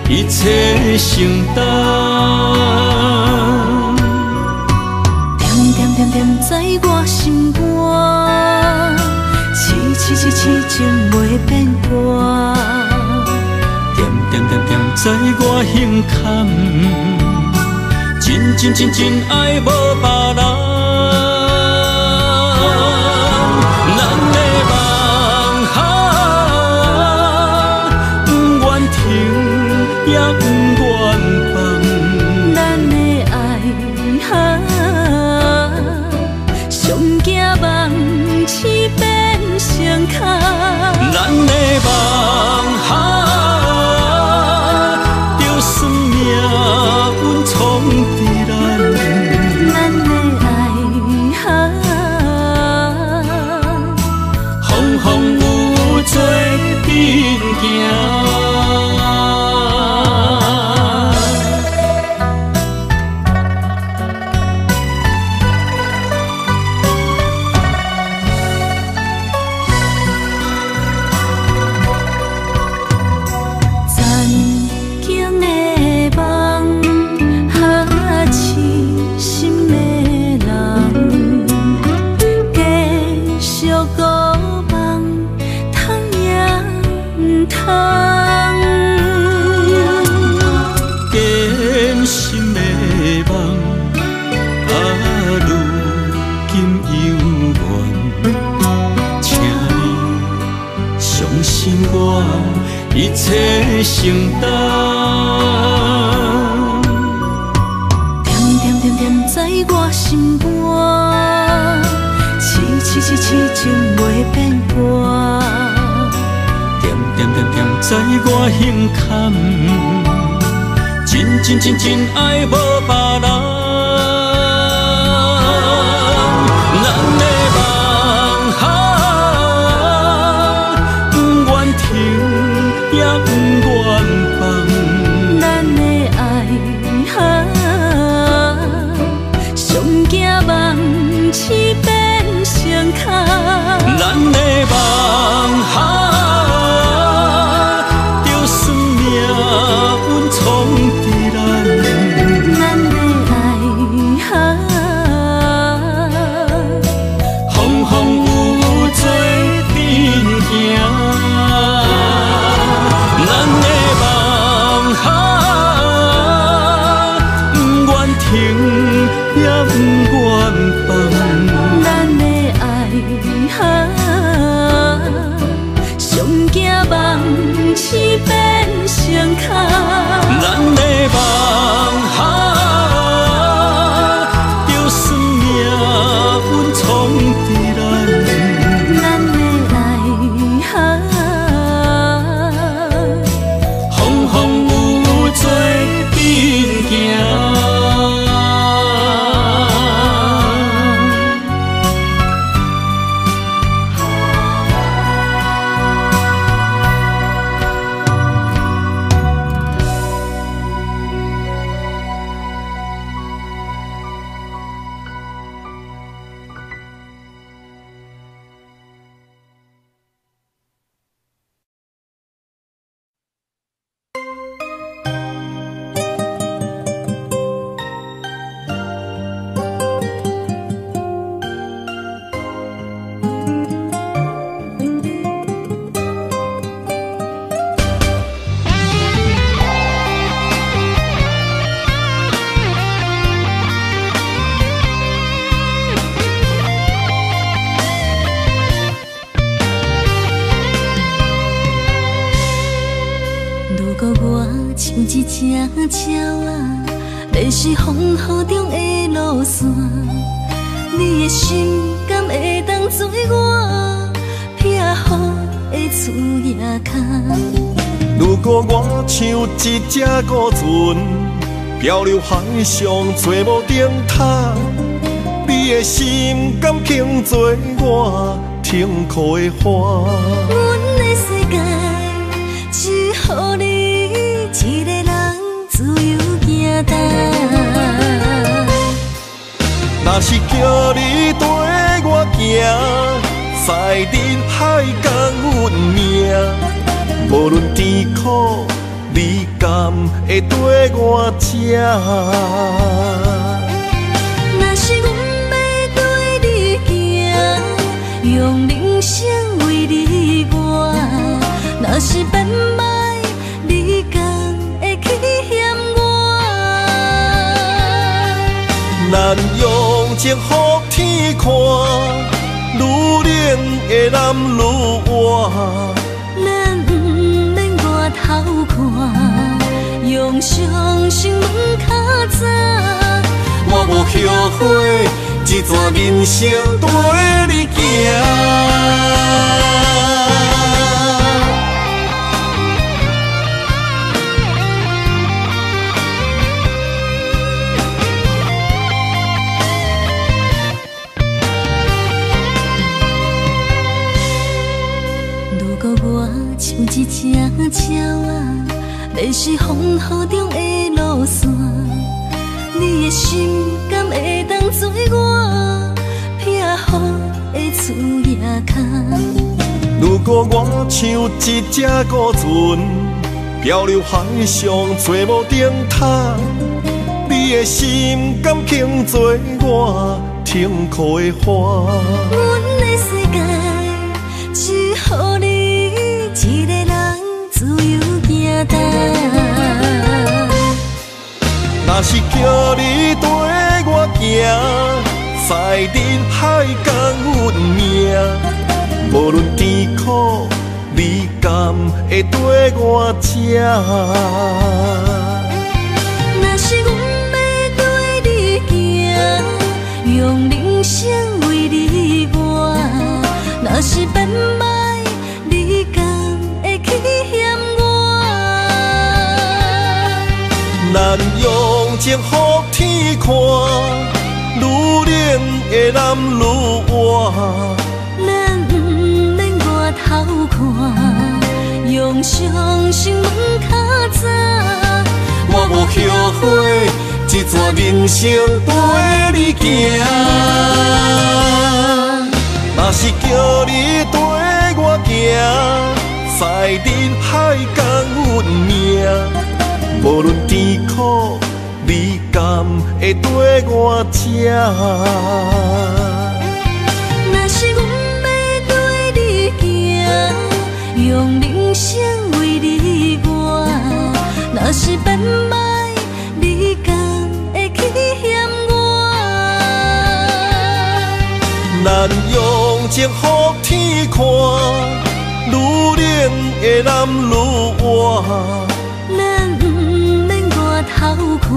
一切承担。点点点点在我心肝，痴痴痴情袂变卦。点点点点在我胸坎，真真真真爱无别人。也不愿放，咱的爱上惊梦痴变成空。咱的梦就算命运闯伫咱，咱的爱风风雨做阵行。一切承担，点点点点在我心肝，痴痴痴痴情袂变卦。点点点点在我胸坎，真真真真爱无别人。咱的也不愿放，咱的爱上惊梦痴变成空。咱的梦就算命运闯伫咱，咱的爱风风雨做阵行。也不愿放，咱的爱上惊梦痴变成空。咱的梦就算命运闯伫咱，咱的爱风风雨做阵行。一只鸟啊，迷失风雨中的路线，你的心敢会当做我避雨的厝野脚？如果我像一只孤船，漂流海上找无顶塔，你的心敢肯做我停靠的花？阮的世界只予你一个人自由行踏。若是叫你跟我行，在人海共运命，无论甜苦你敢会跟我吃？若是阮要对你行，用人生为你活。若是变歹，你敢会去嫌我？咱用情予天看，愈冷的男愈活。咱不免外头看，用伤心问较早。我无后悔，一段人生跟你行。如果我像一只鸟仔，迷失风雨中的路线，你的心敢会当做我撇予的厝野脚？如果我像一只孤船，漂流海上做无顶塔，你的心敢肯做我停靠的花？阮的世界只予你一个人自由行动。若是叫你跟我行，在人海共运命，无论甜苦，你敢会跟我吃？若是阮要对你行，用人生为你活。若是变歹，你敢会去嫌我？咱用情予天看，愈冷的男愈活。咱不免外头看，用伤心问较早。我无后悔，一段人生跟你行。若是叫你跟我行，在人海共运命，无论甜苦，你敢会跟我吃？若是阮要对你行，用人生为你活。若是变歹，你敢会去嫌我？咱用情予天看，愈冷的男愈活。咱不免外头看，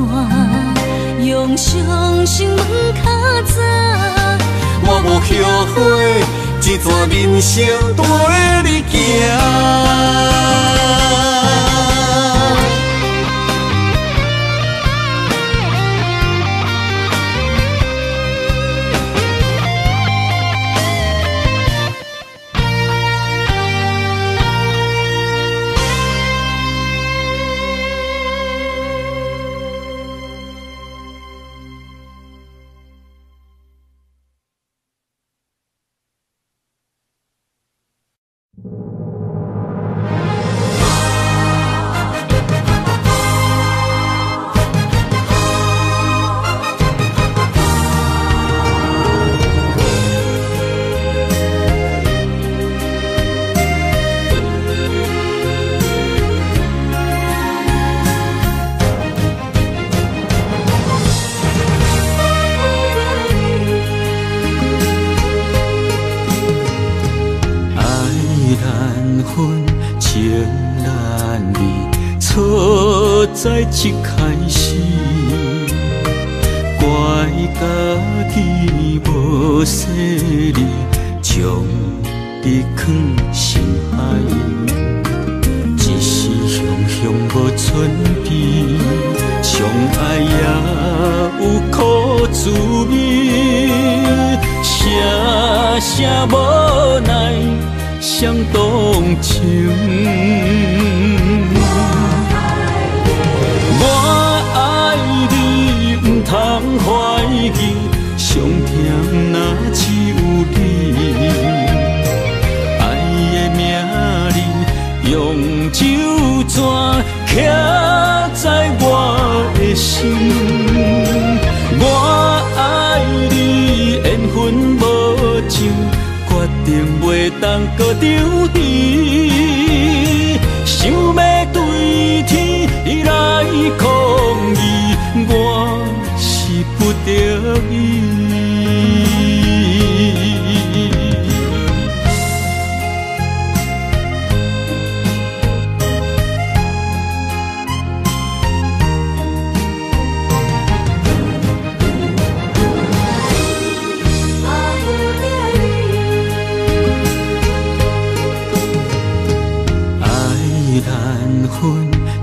用伤心问较早。我无后悔，一段人生跟你行。在一开始，怪家己无细腻，将你藏心海。一时雄雄无存边，相爱也有苦滋味，声声无奈伤动情。通怀疑，上甜若只有你。爱的名字用酒泉刻在我的心。我爱你，缘分无尽，决定袂当搁丢弃。想要对天来抗议，我是不得已。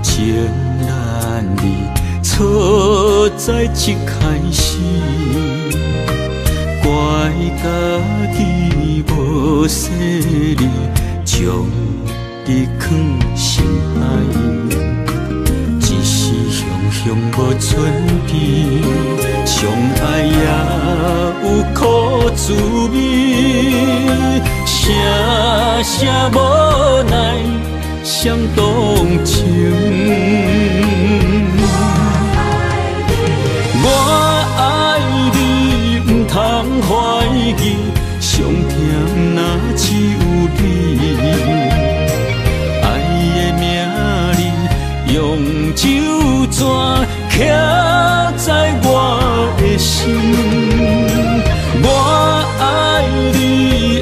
情难离，错在一开始，怪家己无细腻，将你藏心海。一时雄雄无准备，相爱也有苦滋味，声声无奈。想动情，我爱你，不通怀疑，上甜若只有你。爱的名字用手纸刻在我的心，我爱你，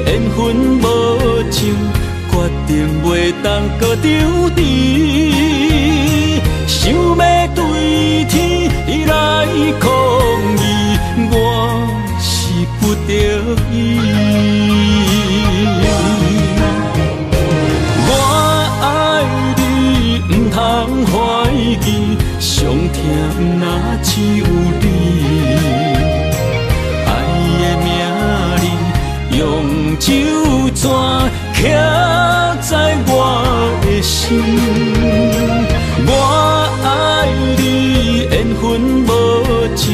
缘分无尽。决定袂当搁丢弃，想要对天来抗议，我是不得已。我爱你，不通怀疑，上甜若只有你。爱的名字用手纸刻在我的心，我爱你，缘分无尽，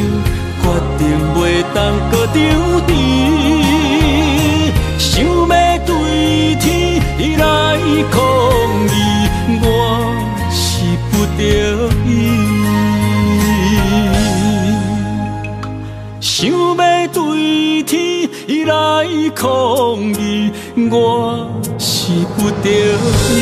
决定袂当搁丢弃。想要对天来抗议，我是不得已。想要对天来抗议，我是不得已。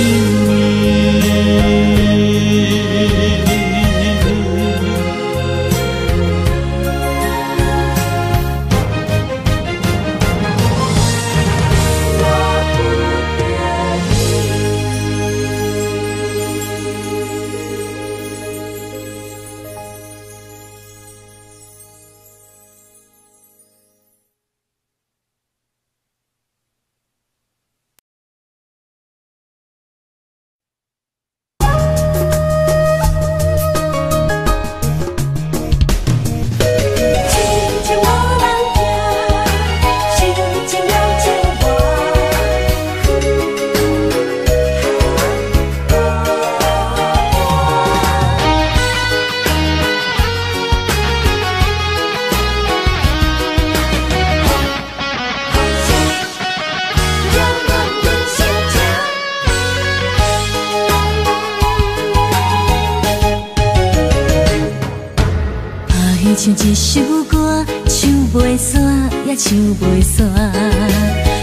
唱一首歌，唱袂煞也唱袂煞，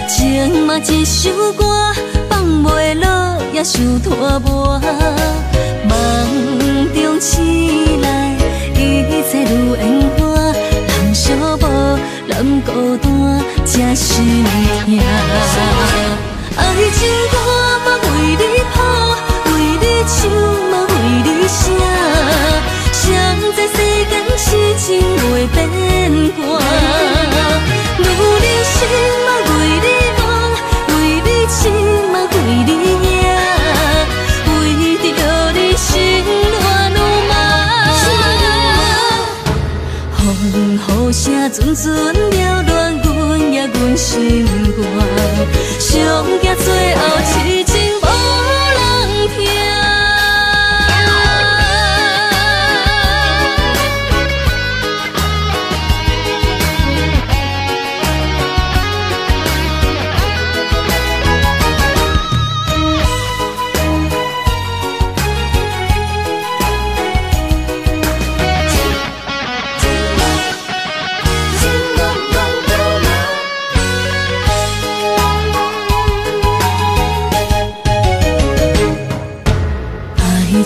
情嘛一首歌，放袂落也想拖磨。梦中醒来，一切愈圆满，人相无，人孤单，才心痛。爱情我嘛为你谱，为你唱嘛为你写。谁知世间痴情袂变卦，女人心嘛为你梦，为你情嘛为你赢，为着你心乱如麻。风雨声阵阵扰乱阮也阮心肝，上惊最后痴情无人听。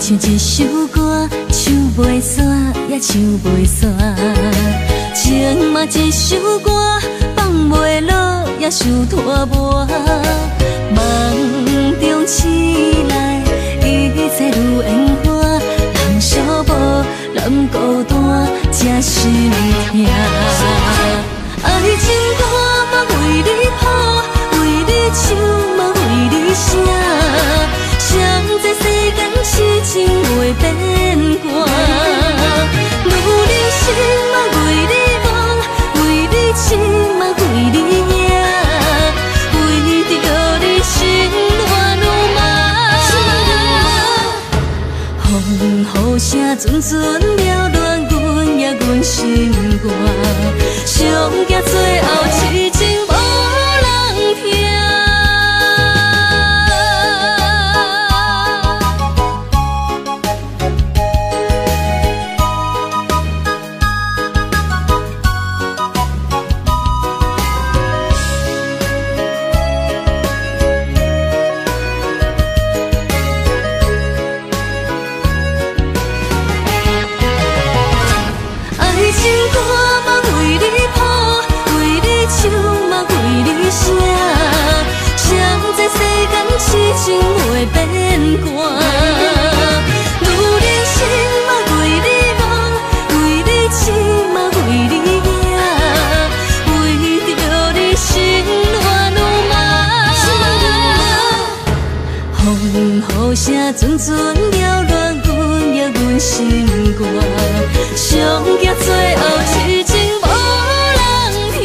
唱一首歌，唱袂煞也唱袂煞。情嘛一首歌，放袂落也想拖磨。梦中醒来，一切如烟花，通寂寞，咱孤单，才心痛。爱情歌嘛为你谱，为你唱嘛为你写。谁知世间痴情袂变卦，女人心嘛为你梦，为你痴嘛为你影，为着你心乱如麻。风雨声阵阵缭乱，阮也阮心肝，上惊最后痴情无人听。痴情袂变卦，女人心嘛为你梦，为你痴嘛为你影，为着你心乱如麻。风雨声阵阵缭乱，阮也阮心肝，上惊最后痴情无人听。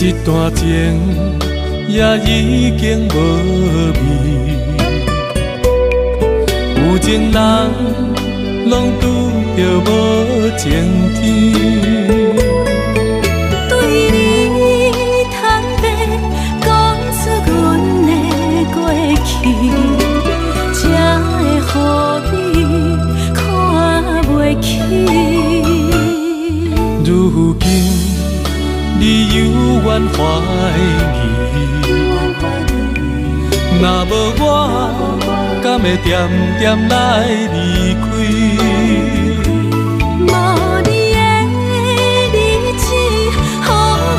一段情也已经无味，有情人拢拄着无情天。对你坦白，讲出阮的过去，才会予你看袂起。如今你犹原怀疑，若无我，敢会点点来离开？无你的日子，予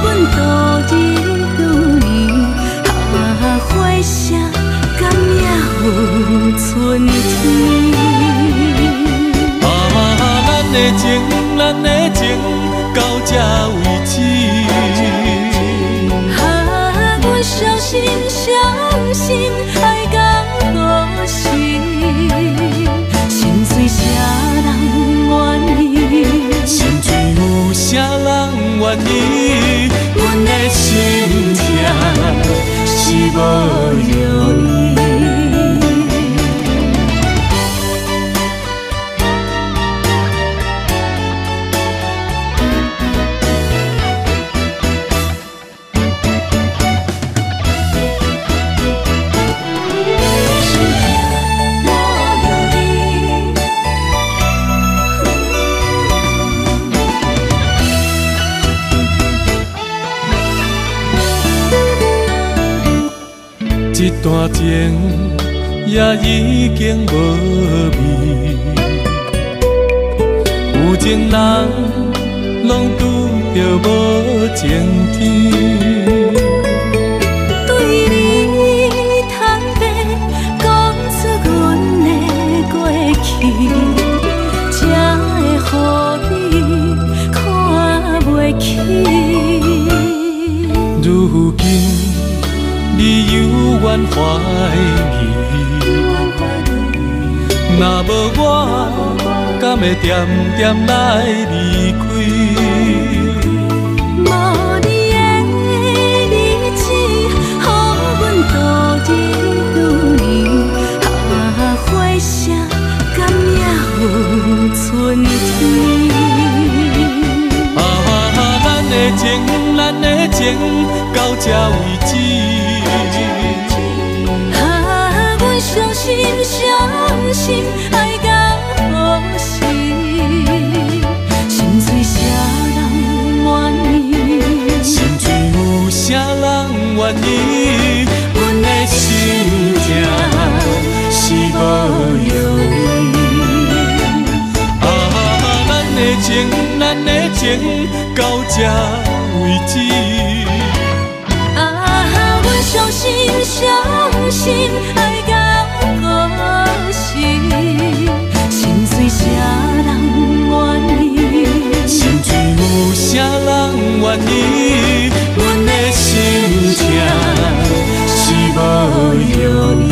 阮度日如年，花谢敢也有春天？咱的情，咱的情，到这为止。阮小心小心爱到何时？心碎啥人愿意？心碎有啥人愿意？阮的心痛是无容易。一段情也已经无味，有情人拢拄着无情天。对你坦白，讲出阮的过去，才会予你看袂起。如犹原怀疑。若无我，敢会点点来离开？无你的日子，予阮度日如年。花谢甘也有春天。咱的情，咱的情到这为止。阮伤心伤心，爱到何时？心碎啥人愿意？心碎有啥人愿意？阮的心痛是无容易。咱的情，咱的情到这为止。阮伤心伤心，爱到何时？心碎啥人愿意？心碎有啥人愿意？阮的心痛是无容易。